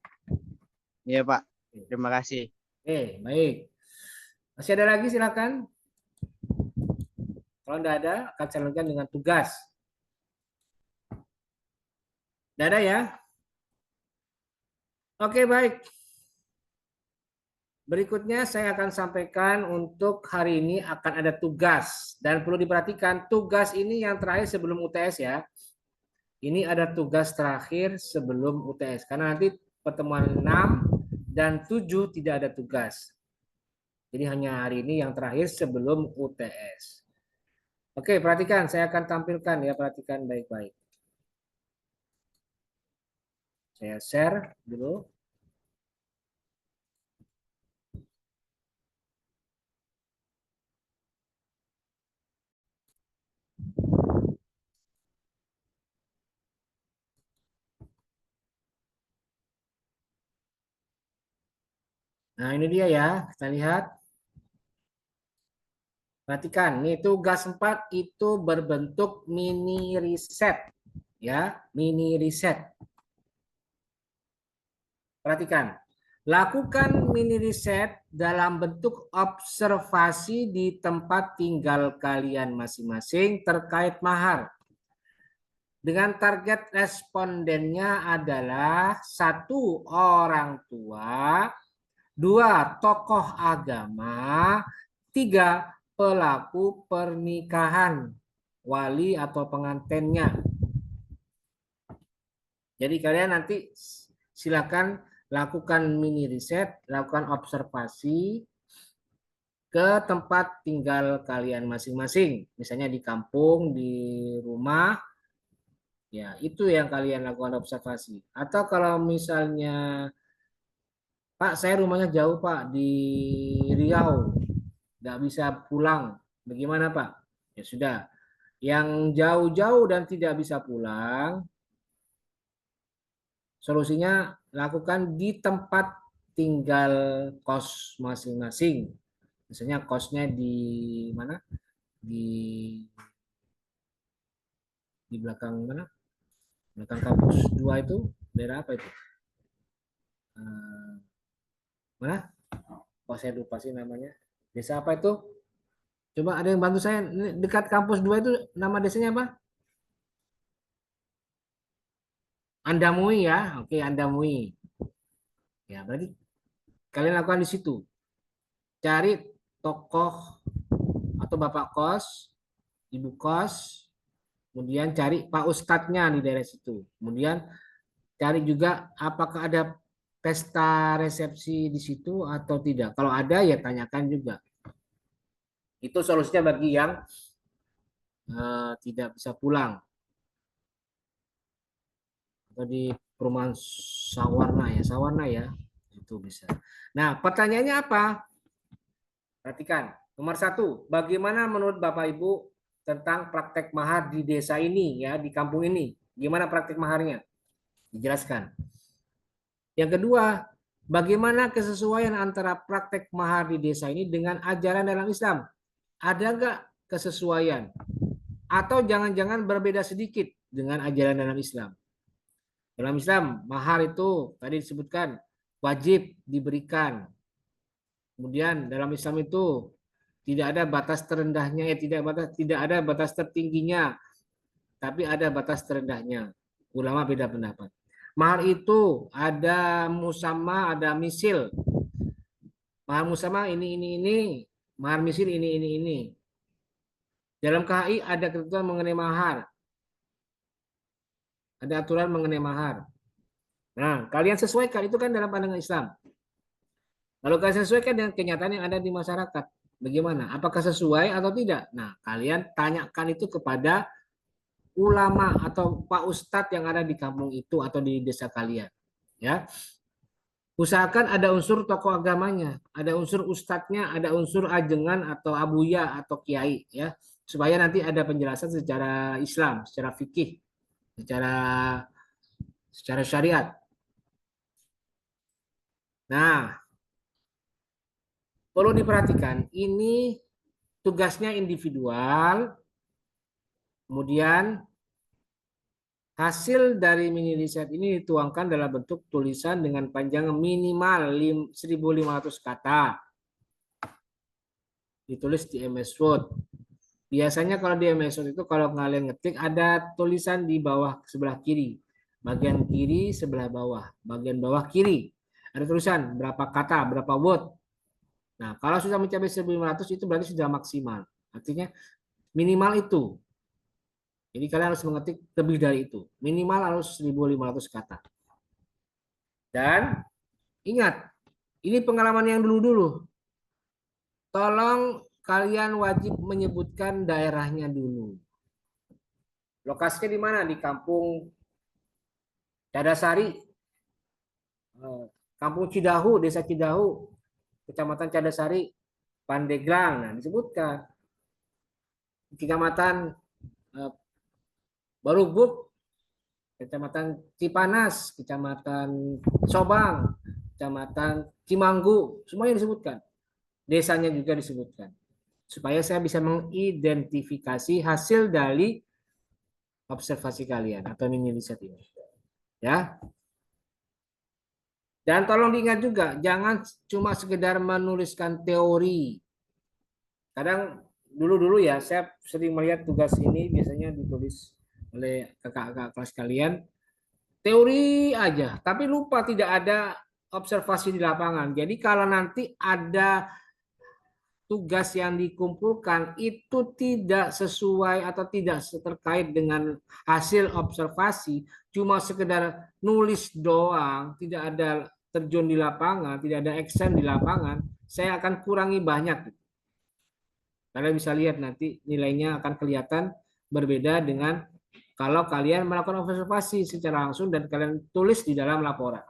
Iya Pak, terima kasih. Baik. Masih ada lagi, silakan. Kalau tidak ada, akan saya lanjutkan dengan tugas. Tidak ada ya? Oke, baik. Berikutnya saya akan sampaikan untuk hari ini akan ada tugas. Dan perlu diperhatikan, tugas ini yang terakhir sebelum UTS ya. Ini ada tugas terakhir sebelum UTS. Karena nanti pertemuan 6 dan 7 tidak ada tugas. Jadi hanya hari ini yang terakhir sebelum UTS. Oke, perhatikan, saya akan tampilkan ya, perhatikan baik-baik. Saya share dulu. Nah, ini dia ya, kita lihat. Perhatikan, nih tugas 4 itu berbentuk mini riset. Ya, mini riset. Perhatikan, lakukan mini riset dalam bentuk observasi di tempat tinggal kalian masing-masing terkait mahar. Dengan target respondennya adalah 1 orang tua, 2 tokoh agama, 3 pelaku pernikahan, wali atau pengantinnya. Jadi kalian nanti silakan lakukan mini riset, lakukan observasi ke tempat tinggal kalian masing-masing. Misalnya di kampung, di rumah, ya itu yang kalian lakukan observasi. Atau kalau misalnya, Pak, saya rumahnya jauh Pak, di Riau, nggak bisa pulang. Bagaimana Pak? Ya sudah, yang jauh-jauh dan tidak bisa pulang, solusinya lakukan di tempat tinggal kos masing-masing. Misalnya kosnya di mana? Di belakang mana? Belakang kampus 2 itu daerah apa itu? Mana? Oh, saya lupa sih namanya. Desa apa itu? Coba ada yang bantu saya. Dekat kampus 2 itu nama desanya apa? Andamui ya. Oke, Andamui. Ya, berarti kalian lakukan di situ. Cari tokoh atau bapak kos, ibu kos, kemudian cari Pak Ustadznya di daerah situ. Kemudian cari juga apakah ada pesta resepsi di situ atau tidak. Kalau ada ya tanyakan juga. Itu solusinya bagi yang tidak bisa pulang. Atau di perumahan Sawarna ya, itu bisa. Nah, pertanyaannya apa? Perhatikan, nomor 1, bagaimana menurut Bapak Ibu tentang praktek mahar di desa ini ya, di kampung ini? Gimana praktek maharnya? Dijelaskan. Yang kedua, bagaimana kesesuaian antara praktek mahar di desa ini dengan ajaran dalam Islam? Ada nggak kesesuaian? Atau jangan-jangan berbeda sedikit dengan ajaran dalam Islam? Dalam Islam, mahar itu tadi disebutkan wajib diberikan. Kemudian dalam Islam itu tidak ada batas terendahnya, tidak ada batas tertingginya, tapi ada batas terendahnya. Ulama beda pendapat. Mahar itu ada musamma, ada misil. Mahar musamma ini. Mahar misil ini. Dalam KHI ada ketentuan mengenai mahar. Ada aturan mengenai mahar. Nah, kalian sesuaikan, itu kan dalam pandangan Islam. Lalu kalian sesuaikan dengan kenyataan yang ada di masyarakat. Bagaimana? Apakah sesuai atau tidak? Nah, kalian tanyakan itu kepada ulama atau Pak Ustadz yang ada di kampung itu atau di desa kalian. Ya. Usahakan ada unsur tokoh agamanya, ada unsur ustadznya, ada unsur ajengan atau abuya atau kiai ya. Supaya nanti ada penjelasan secara Islam, secara fikih, secara syariat. Nah, perlu diperhatikan, ini tugasnya individual, kemudian hasil dari mini riset ini dituangkan dalam bentuk tulisan dengan panjang minimal 1.500 kata. Ditulis di MS Word. Biasanya kalau di MS Word itu kalau kalian ngetik ada tulisan di bawah sebelah kiri. Bagian kiri sebelah bawah. Bagian bawah kiri. Ada tulisan berapa kata, berapa word. Nah, kalau sudah mencapai 1.500 itu berarti sudah maksimal. Artinya minimal itu. Jadi kalian harus mengetik lebih dari itu. Minimal harus 1.500 kata. Dan ingat, ini pengalaman yang dulu-dulu. Tolong kalian wajib menyebutkan daerahnya dulu. Lokasinya di mana? Di Kampung Cadasari, Kampung Cidahu, Desa Cidahu, Kecamatan Cadasari, Pandeglang. Nah, disebutkan. Kecamatan Barubuk, Kecamatan Cipanas, Kecamatan Sobang, Kecamatan Cimanggu, semuanya disebutkan. Desanya juga disebutkan. Supaya saya bisa mengidentifikasi hasil dari observasi kalian atau mini riset ini. Ya. Dan tolong diingat juga, jangan cuma sekedar menuliskan teori. Kadang dulu-dulu ya, saya sering melihat tugas ini biasanya ditulis oleh kakak-kakak kelas kalian. Teori aja, tapi lupa tidak ada observasi di lapangan. Jadi kalau nanti ada tugas yang dikumpulkan itu tidak sesuai atau tidak terkait dengan hasil observasi, cuma sekedar nulis doang, tidak ada terjun di lapangan, tidak ada action di lapangan, saya akan kurangi banyak. Kalian bisa lihat nanti nilainya akan kelihatan berbeda dengan kalau kalian melakukan observasi secara langsung dan kalian tulis di dalam laporan.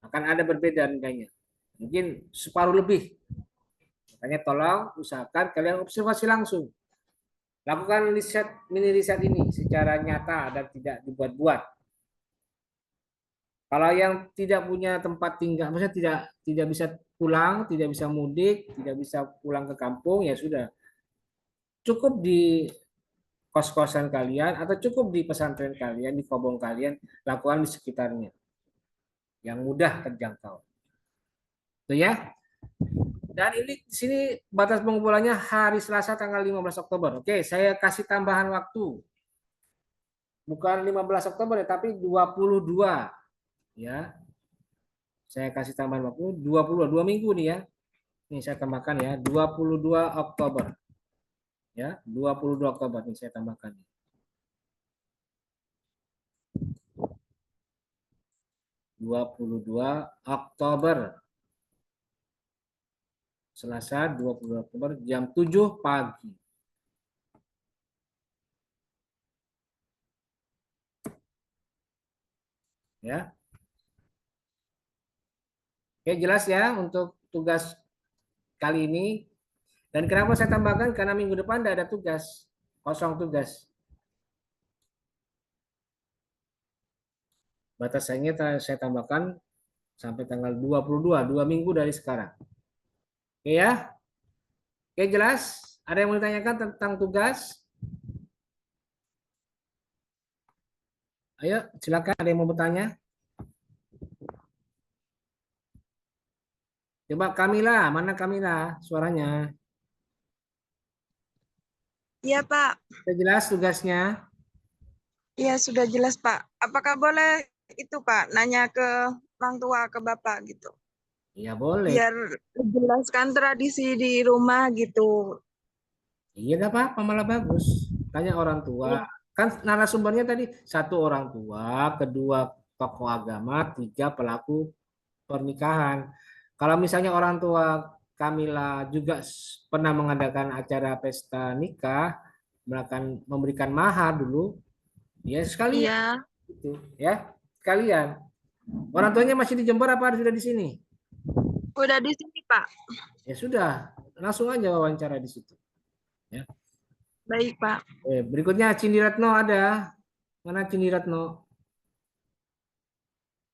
Akan ada berbeda nilainya. Mungkin separuh lebih. Makanya tolong usahakan kalian observasi langsung. Lakukan riset, mini riset ini secara nyata dan tidak dibuat-buat. Kalau yang tidak punya tempat tinggal, maksudnya tidak bisa pulang, tidak bisa mudik, tidak bisa pulang ke kampung, ya sudah. Cukup di kos-kosan kalian atau cukup di pesantren kalian, di kobong kalian, lakukan di sekitarnya. Yang mudah terjangkau. Itu ya. Dan ini di sini batas pengumpulannya hari Selasa tanggal 15 Oktober. Oke, saya kasih tambahan waktu. Bukan 15 Oktober ya, tapi 22 ya. Saya kasih tambahan waktu 22 minggu nih ya. Ini saya tambahkan ya, 22 Oktober. Ya, 22 Oktober ini saya tambahkan. 22 Oktober. Selasa 22 Oktober jam 7 pagi. Ya. Oke, jelas ya untuk tugas kali ini. Dan kenapa saya tambahkan? Karena minggu depan tidak ada tugas. Kosong tugas. Batasannya saya tambahkan sampai tanggal 22, 2 minggu dari sekarang. Oke ya? Oke, jelas? Ada yang mau ditanyakan tentang tugas? Ayo, silakan. Ada yang mau bertanya? Coba Kamila, mana Kamila suaranya? Iya, Pak. Sudah jelas tugasnya? Iya, sudah jelas, Pak. Apakah boleh itu, Pak, nanya ke orang tua, ke Bapak gitu? Iya boleh. Biar menjelaskan tradisi di rumah gitu. Iya, nggak apa-apa, malah bagus. Tanya orang tua. Kan narasumbernya tadi, satu orang tua, kedua tokoh agama, tiga pelaku pernikahan. Kalau misalnya orang tua Kamila juga pernah mengadakan acara pesta nikah, memberikan mahar dulu, ya sekalian Iya, gitu, ya sekalian. Orang tuanya masih di Jember apa sudah di sini? udah di sini, Pak. Ya sudah, langsung aja wawancara di situ. Ya. Baik, Pak. Berikutnya Cindi Retno ada. Mana Cindi Retno?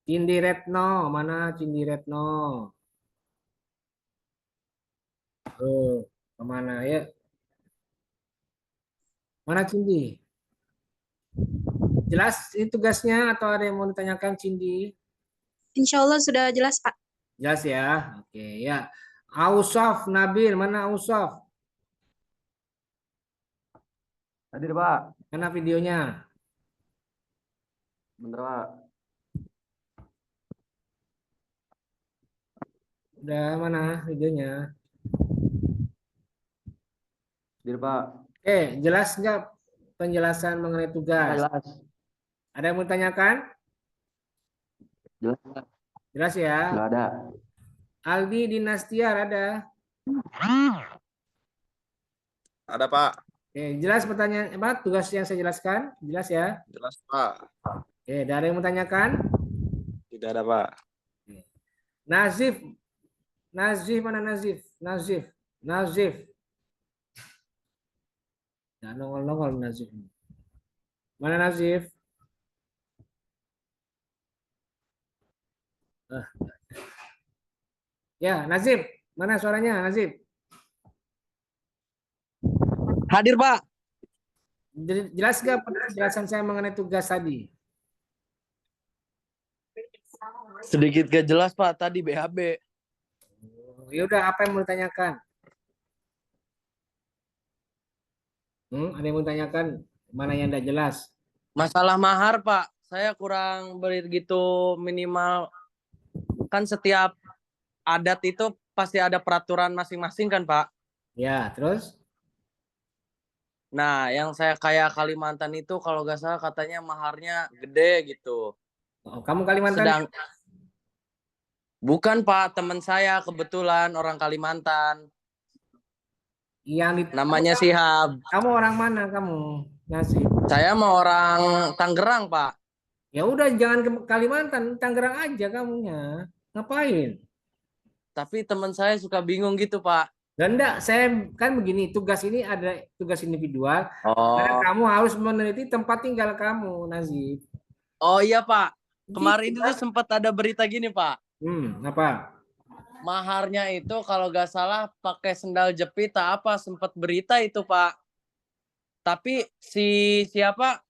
Cindi Retno, mana Cindi Retno? Kemana ya? Mana Cindi? Jelas ini tugasnya atau ada yang mau ditanyakan Cindi? Insya Allah sudah jelas, Pak. Jelas ya? Oke ya. Ausaf Nabil, mana Ausaf? Hadir, Pak. Mana videonya? Bentar, Pak. Udah mana videonya? Hadir, Pak. Oke, jelas nggak penjelasan mengenai tugas? Jelas. Ada yang mau ditanyakan? Jelas, Jelas ya. nggak ada. Aldi Dinastiar ada. Ada Pak. Oke, jelas pertanyaan apa tugas yang saya jelaskan? Jelas ya. Jelas Pak. Oke, ada yang mau tanyakan? Tidak ada Pak. Nazif. Nazif mana Nazif? Nazif. Nazif. Nah, nongol-nongol Nazif. Mana Nazif? Ya, Nazif. Mana suaranya, Nazif? Hadir, Pak. Jelas gak penjelasan saya mengenai tugas tadi? Sedikit gak jelas, Pak. Tadi BHB. Ya udah, apa yang mau ditanyakan? Ada yang mau ditanyakan? Mana yang tidak jelas? Masalah mahar, Pak. Saya kurang begitu minimal. Kan setiap adat itu pasti ada peraturan masing-masing kan, Pak? Ya, terus? Nah, yang saya kayak Kalimantan itu kalau nggak salah katanya maharnya gede gitu. Oh, kamu Kalimantan? Bukan, Pak, teman saya kebetulan orang Kalimantan. Namanya Sihab. Kamu orang mana kamu? Nasib. Saya mau orang Tangerang, Pak. Ya udah jangan ke Kalimantan, Tangerang aja kamunya. Ngapain? Tapi teman saya suka bingung gitu, Pak. Dan enggak, saya kan begini, tugas ini ada tugas individual. Karena kamu harus meneliti tempat tinggal kamu, Nazif. Oh iya, Pak. Kemarin itu sempat ada berita gini, Pak. Apa? Maharnya itu kalau nggak salah pakai sendal jepit apa sempat berita itu, Pak. Tapi si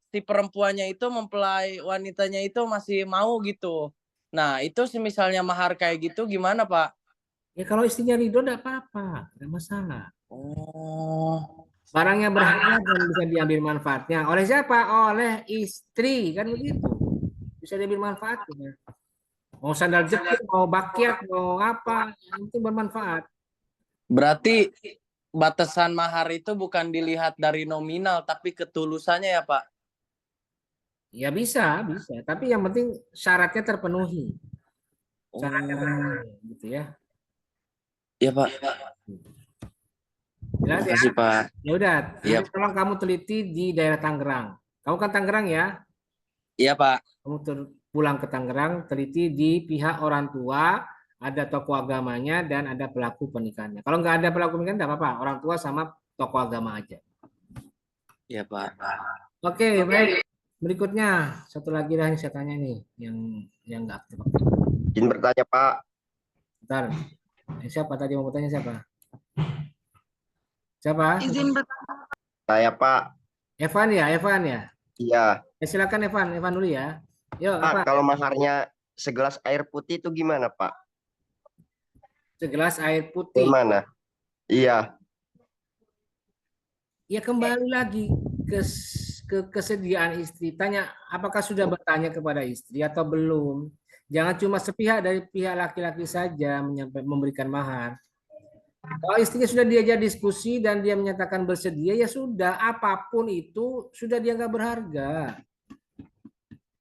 perempuannya itu mempelai wanitanya itu masih mau gitu. Nah, itu misalnya mahar kayak gitu gimana, Pak? Ya kalau istrinya ridho enggak apa-apa, enggak masalah. Oh. Barangnya berharga dan bisa diambil manfaatnya. Oleh siapa? Oleh istri, kan begitu. Bisa diambil manfaatnya. Mau sandal jepit, mau bakiak, mau apa, yang penting bermanfaat. Berarti batasan mahar itu bukan dilihat dari nominal, tapi ketulusannya ya, Pak? Ya bisa. Tapi yang penting syaratnya terpenuhi. Syaratnya terpenuhi, gitu ya. Iya, Pak. Jelas ya? Makasih, Pak. Ya udah, Iya. tolong kamu teliti di daerah Tangerang. Kamu kan Tangerang ya? Iya, Pak. Kamu pulang ke Tangerang, teliti di pihak orang tua, ada tokoh agamanya dan ada pelaku pernikahannya. Kalau nggak ada pelaku pernikahan, nggak apa-apa. Orang tua sama tokoh agama aja. Iya, Pak. Oke, baik. Berikutnya, satu lagi lah yang saya tanya nih, yang nggak aktif. Izin bertanya, Pak. Bentar. Siapa tadi mau bertanya siapa? Siapa? Izin bertanya. Saya, Pak. Evan ya? Iya. Silakan Evan dulu ya. Yuk, Pak, kalau maharnya segelas air putih itu gimana, Pak? Segelas air putih. Gimana? Iya. Ya kembali lagi ke kesediaan istri. Tanya apakah sudah bertanya kepada istri atau belum. Jangan cuma sepihak dari pihak laki-laki saja memberikan mahar. Kalau istrinya sudah diajak diskusi dan dia menyatakan bersedia, ya sudah, apapun itu sudah dianggap berharga.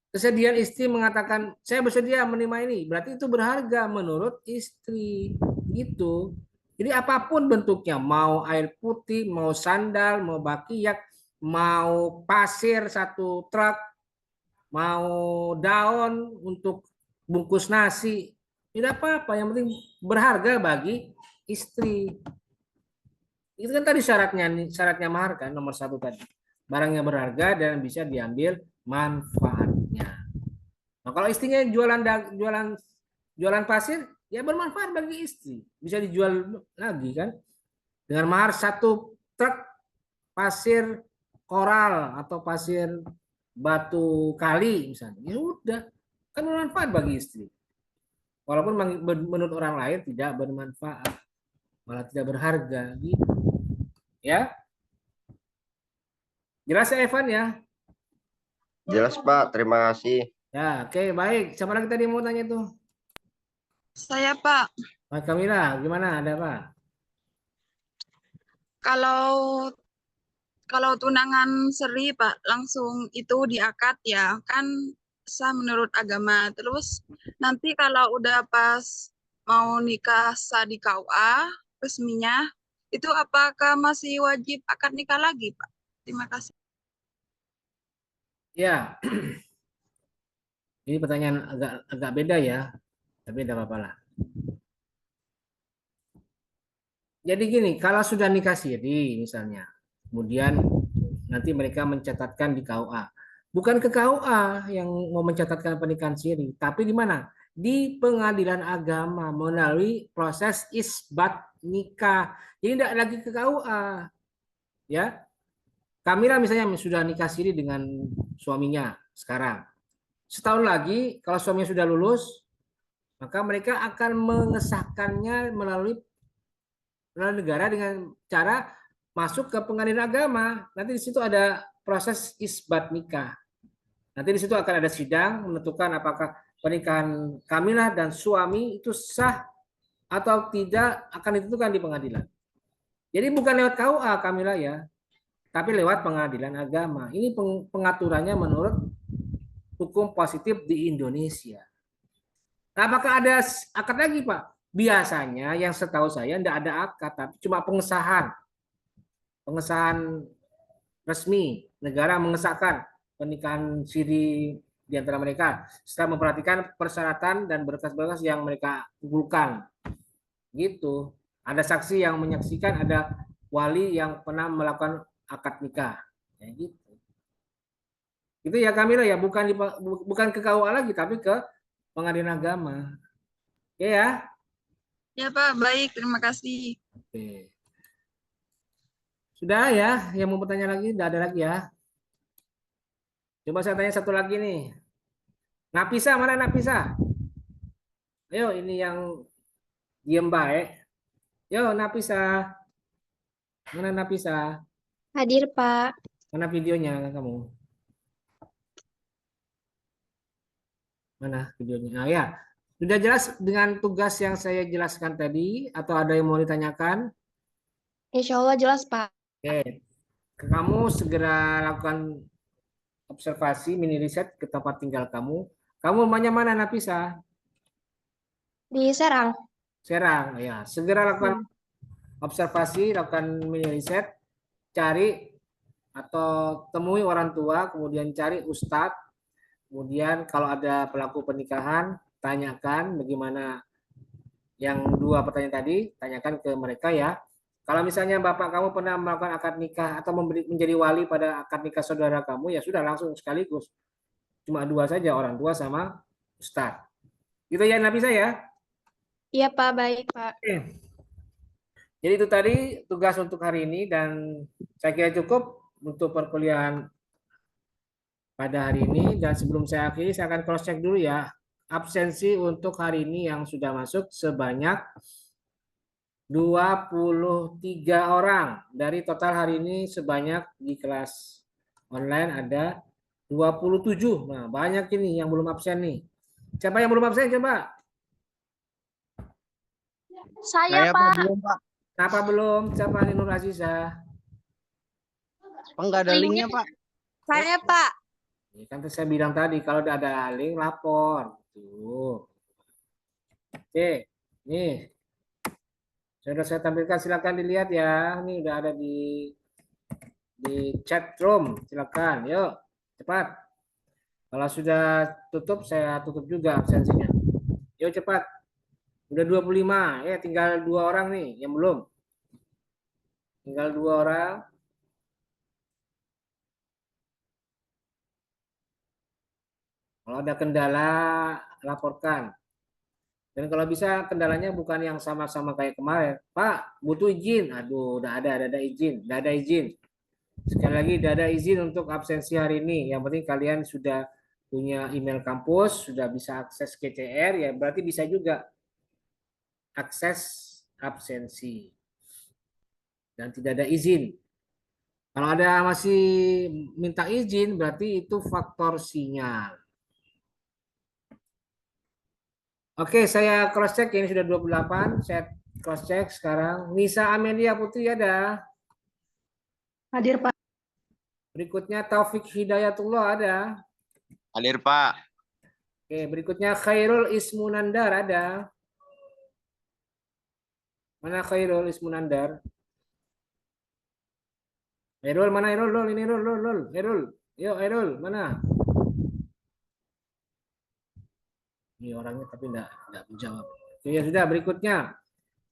Kesediaan istri mengatakan, saya bersedia menerima ini, berarti itu berharga menurut istri. Gitu. Jadi apapun bentuknya, mau air putih, mau sandal, mau bakiak, mau pasir satu truk, mau daun untuk bungkus nasi, tidak apa-apa, yang penting berharga bagi istri. Itu kan tadi syaratnya mahar kan, nomor 1 tadi. Barangnya berharga dan bisa diambil manfaatnya. Nah, kalau istrinya jualan pasir, ya bermanfaat bagi istri. Bisa dijual lagi kan. Dengan mahar 1 truk pasir koral atau pasir batu kali misalnya. Ya udah, kan bermanfaat bagi istri. Walaupun menurut orang lain tidak bermanfaat, malah tidak berharga gitu. Ya. Jelas ya Evan ya? Jelas, Pak. Terima kasih. Ya, oke, baik. Siapa lagi tadi mau tanya tuh? Saya, Pak. Pak Kamila, gimana? Ada apa? Kalau tunangan seri, Pak, langsung itu diakad ya. Kan sah menurut agama. Terus nanti kalau udah pas mau nikah sah di KUA resminya, itu apakah masih wajib akad nikah lagi, Pak? Terima kasih. Ya, ini pertanyaan agak beda ya, tapi tidak apa-apa lah. Jadi gini, kalau sudah nikah siri misalnya, kemudian nanti mereka mencatatkan di KUA. Bukan ke KUA yang mau mencatatkan pernikahan siri, tapi di mana? Di pengadilan agama melalui proses isbat nikah. Jadi tidak lagi ke KUA. Ya, Kamila misalnya sudah nikah siri dengan suaminya sekarang. Setahun lagi, kalau suaminya sudah lulus, maka mereka akan mengesahkannya melalui negara dengan cara masuk ke pengadilan agama. Nanti di situ ada proses isbat nikah. Nanti di situ akan ada sidang menentukan apakah pernikahan Kamila dan suami itu sah atau tidak, akan ditentukan di pengadilan. Jadi bukan lewat KUA Kamila ya, tapi lewat pengadilan agama. Ini pengaturannya menurut hukum positif di Indonesia. Nah, apakah ada akad lagi, Pak? Biasanya yang setahu saya tidak ada akad, tapi cuma pengesahan. Pengesahan resmi, negara mengesahkan pernikahan siri di antara mereka setelah memperhatikan persyaratan dan berkas-berkas yang mereka kumpulkan. Gitu. Ada saksi yang menyaksikan, ada wali yang pernah melakukan akad nikah. Ya, gitu. Itu ya Kamila ya, bukan ke KUA lagi, tapi ke pengadilan agama. Oke ya? Ya Pak, baik. Terima kasih. Oke. Sudah ya, yang mau bertanya lagi? Tidak ada lagi ya. Coba saya tanya satu lagi nih. Napisa, mana Napisa? Ayo, ini yang diem baik. Yo, Napisa. Mana Napisa? Hadir, Pak. Mana videonya kamu? Mana videonya? Nah, ya. Sudah jelas dengan tugas yang saya jelaskan tadi atau ada yang mau ditanyakan? Insya Allah jelas, Pak. Oke. Kamu segera lakukan observasi, mini riset ke tempat tinggal kamu. Kamu rumahnya mana, Napisa? Di Serang. Serang, ya. Segera lakukan observasi, lakukan mini riset, cari atau temui orang tua, kemudian cari ustadz, kemudian kalau ada pelaku pernikahan, tanyakan bagaimana yang dua pertanyaan tadi, tanyakan ke mereka ya. Kalau misalnya bapak kamu pernah melakukan akad nikah atau menjadi wali pada akad nikah saudara kamu, ya sudah langsung sekaligus. Cuma dua saja, orang tua sama ustadz. Gitu ya Nabisa ya? Iya, Pak. Baik, Pak. Oke. Jadi itu tadi tugas untuk hari ini dan saya kira cukup untuk perkuliahan pada hari ini. Dan sebelum saya akhiri, saya akan cross check dulu ya. Absensi untuk hari ini yang sudah masuk sebanyak 23 orang. Dari total hari ini sebanyak di kelas online ada 27. Nah, banyak ini yang belum absen nih. Siapa yang belum absen coba? Saya, Pak. Belum, Pak. Kenapa belum? Siapa nih Nur Aziza? Enggak ada linknya, Pak. Saya, Pak. Ya, kan saya bilang tadi kalau udah ada link lapor. Tuh. Oke, nih. Sudah saya tampilkan, silakan dilihat ya. Ini udah ada di chat room. Silakan, yuk cepat. Kalau sudah tutup, saya tutup juga absensinya. Yuk cepat. Udah 25, ya tinggal 2 orang nih yang belum. Tinggal 2 orang. Kalau ada kendala, laporkan. Dan kalau bisa kendalanya bukan yang sama-sama kayak kemarin. Pak, butuh izin. Aduh, udah ada izin. Udah ada izin. Sekali lagi, udah ada izin untuk absensi hari ini. Yang penting kalian sudah punya email kampus, sudah bisa akses KCR, ya berarti bisa juga akses absensi. Dan tidak ada izin. Kalau ada masih minta izin, berarti itu faktor sinyal. Oke, saya cross check, ini sudah 28. Saya cross check sekarang. Nisa Amelia Putri ada? Hadir, Pak. Berikutnya Taufik Hidayatullah ada? Hadir, Pak. Oke, berikutnya Khairul Ismunandar ada. Mana Khairul Ismunandar? Khairul mana Khairul? Lol, ini Lol. Khairul. Yuk Khairul, mana? Ini orangnya tapi enggak menjawab. Oke, ya sudah berikutnya.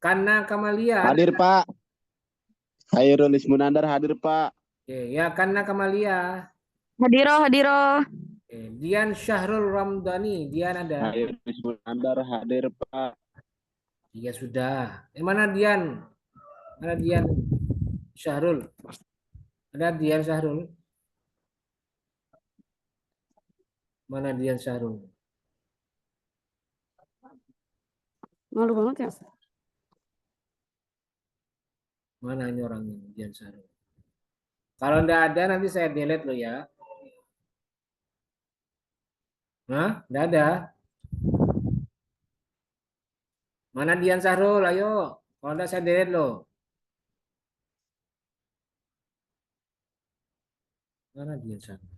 Kana Kamalia. Hadir Pak. Khairul Ismunandar hadir Pak. Oke, ya Kana Kamalia. Hadiro. Oke, Dian Syahrul Ramdhani. Dian ada. Khairul Ismunandar hadir Pak. Iya sudah. Mana Dian? Mana Dian Syahrul? Ada Dian Syahrul? Mana Dian Syahrul? Malu banget ya. Mana ini orangnya Dian Syahrul? Kalau enggak ada nanti saya delete lo ya. Hah? Enggak ada. Mana Dian Syahrul? Ayo. Kalau enggak saya delete lo. Mana Dian Syahrul?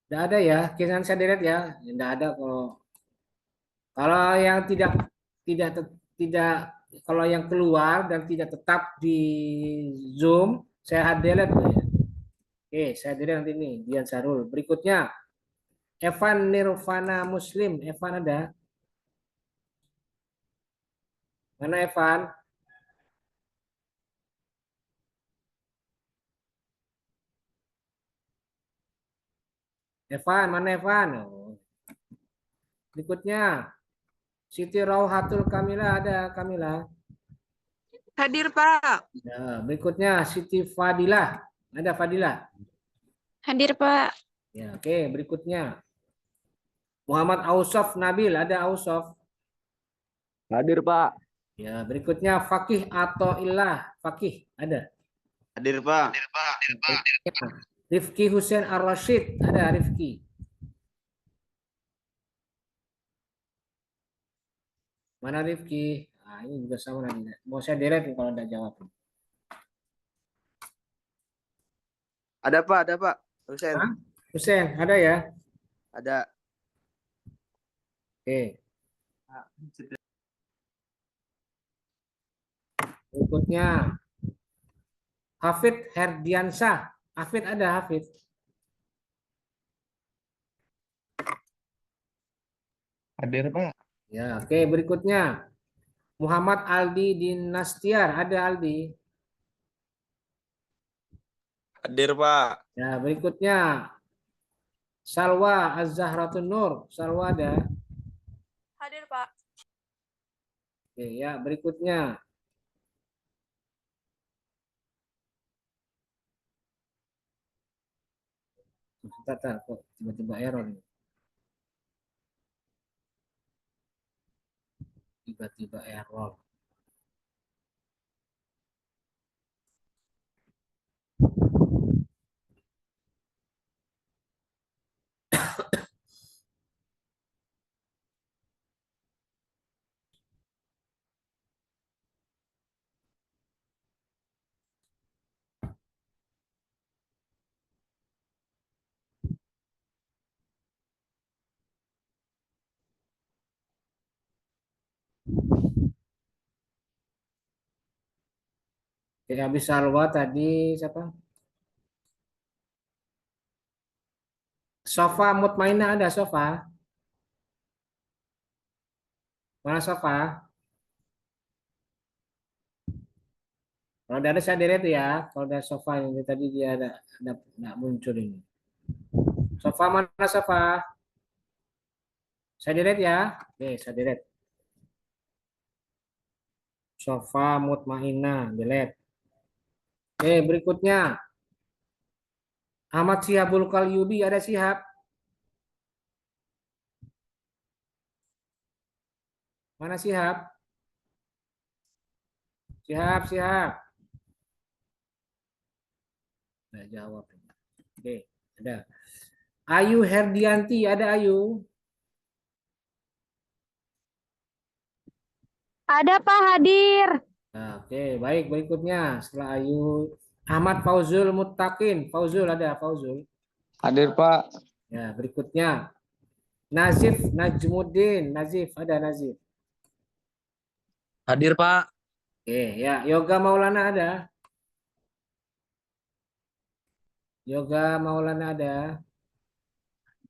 Enggak ada ya. Kisaran saya delete ya. Enggak ada kalau yang tidak kalau yang keluar dan tidak tetap di Zoom, saya delete lo ya. Oke, saya delete nanti nih Dian Syahrul. Berikutnya Evan Nirvana Muslim. Evan ada? Mana Evan? Evan, mana Evan? Oh. Berikutnya Siti Rauhatul Kamila ada Kamila? Hadir Pak. Ya, berikutnya Siti Fadilah. Ada Fadilah? Hadir, Pak. Ya, oke, berikutnya Muhammad Ausaf Nabil, ada Ausaf? Hadir Pak. Ya, berikutnya Fakih atau Ilah, Fakih ada? Hadir Pak. Rifki Hussein Ar-Rashid, ada Rifki? Mana Rifki? Nah, ini juga sama nanti. Mau saya delete kalau tidak jawab. Ada Pak, Husen. Hah? Hussein, ada ya? Ada. Oke. Berikutnya Hafid Herdiansah. Hafid ada Hafid? Hadir Pak. Ya, oke, berikutnya Muhammad Aldi Dinastiar, ada Aldi? Hadir Pak. Ya, berikutnya Salwa Az-Zahratun Nur, Salwa ada? Hadir, Pak. Oke, ya, berikutnya Bentar, kok tiba-tiba error nih. Tiba-tiba error. Oke, habis Salwa tadi siapa? Sofa Mutmainah ada Sofa? Mana Sofa? Kalau ada saya delete ya. Kalau ada Sofa ini tadi dia ada nggak muncul ini. Sofa mana Sofa? Saya delete ya. Oke, saya delete. Sofa Mutmainah delete. Oke, berikutnya Ahmad Sihabul Kalyubi, ada Sihab? Mana Sihab? Sihab. Nggak jawab. Oke, ada. Ayu Herdianti, ada Ayu? Ada, Pak, hadir. Nah, oke, baik, berikutnya setelah Ayu Ahmad Fauzul Muttaqin. Fauzul ada Fauzul? Hadir Pak. Ya, berikutnya Nazif Najmuddin. Nazif, ada Nazif. Hadir, Pak. Oke, ya. Yoga Maulana ada. Yoga Maulana ada.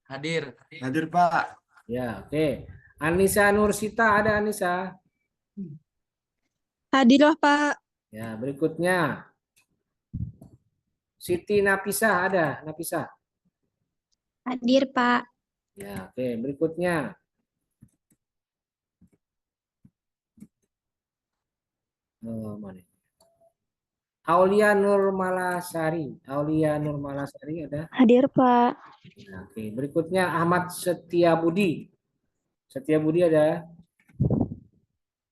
Hadir. Hadir, Pak. Ya, oke. Anissa Nursita ada Anissa. Hadirlah, Pak. Ya, berikutnya. Siti Napisah ada, Napisah. Hadir, Pak. Ya, oke. Berikutnya. Mana? Aulia Nur Malasari. Aulia Nur Malasari ada. Hadir, Pak. Ya, oke. Berikutnya Ahmad Setiabudi. Setiabudi ada.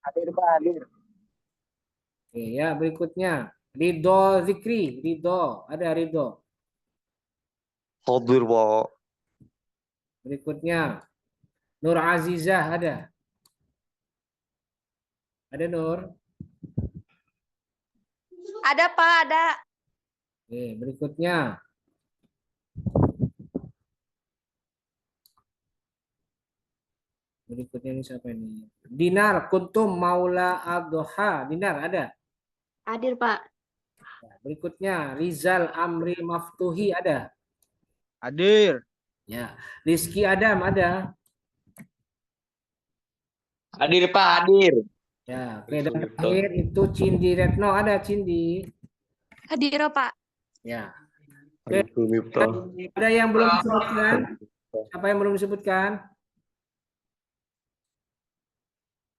Hadir Pak, hadir. Oke, ya, berikutnya Ridho Zikri. Ridho, ada Ridho. Hadir, Pak. Berikutnya Nur Azizah ada. Ada Nur. Ada, Pak, ada. Oke, berikutnya ini siapa ini? Dinar Kuntum Maula Abdoha. Dinar ada. Hadir, Pak. Berikutnya Rizal Amri Maftuhi ada. Hadir. Ya, Rizky Adam ada. Hadir, Pak, hadir. Ya, oke, dan terakhir itu Cindi Retno ada. Cindi. Hadir, Pak. Ya. Oke. Ada yang belum disebutkan? Apa yang belum disebutkan?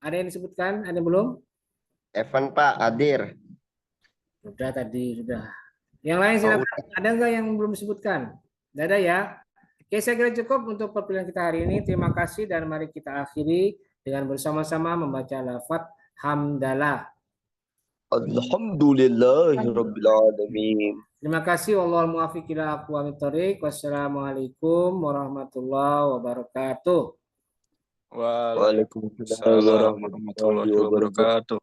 Ada yang disebutkan? Ada yang belum? Evan, Pak, hadir. Sudah tadi, sudah. Yang lain silakan. Ada nggak yang belum disebutkan? Tidak ada ya? Oke, saya kira cukup untuk perpilihan kita hari ini. Terima kasih dan mari kita akhiri dengan bersama-sama membaca lafaz hamdalah. Alhamdulillahirabbil alamin. Terima kasih. Wallahul muwaffiq ila aqwamit thoriq. Wassalamualaikum warahmatullahi wabarakatuh. Waalaikumsalam warahmatullahi wabarakatuh.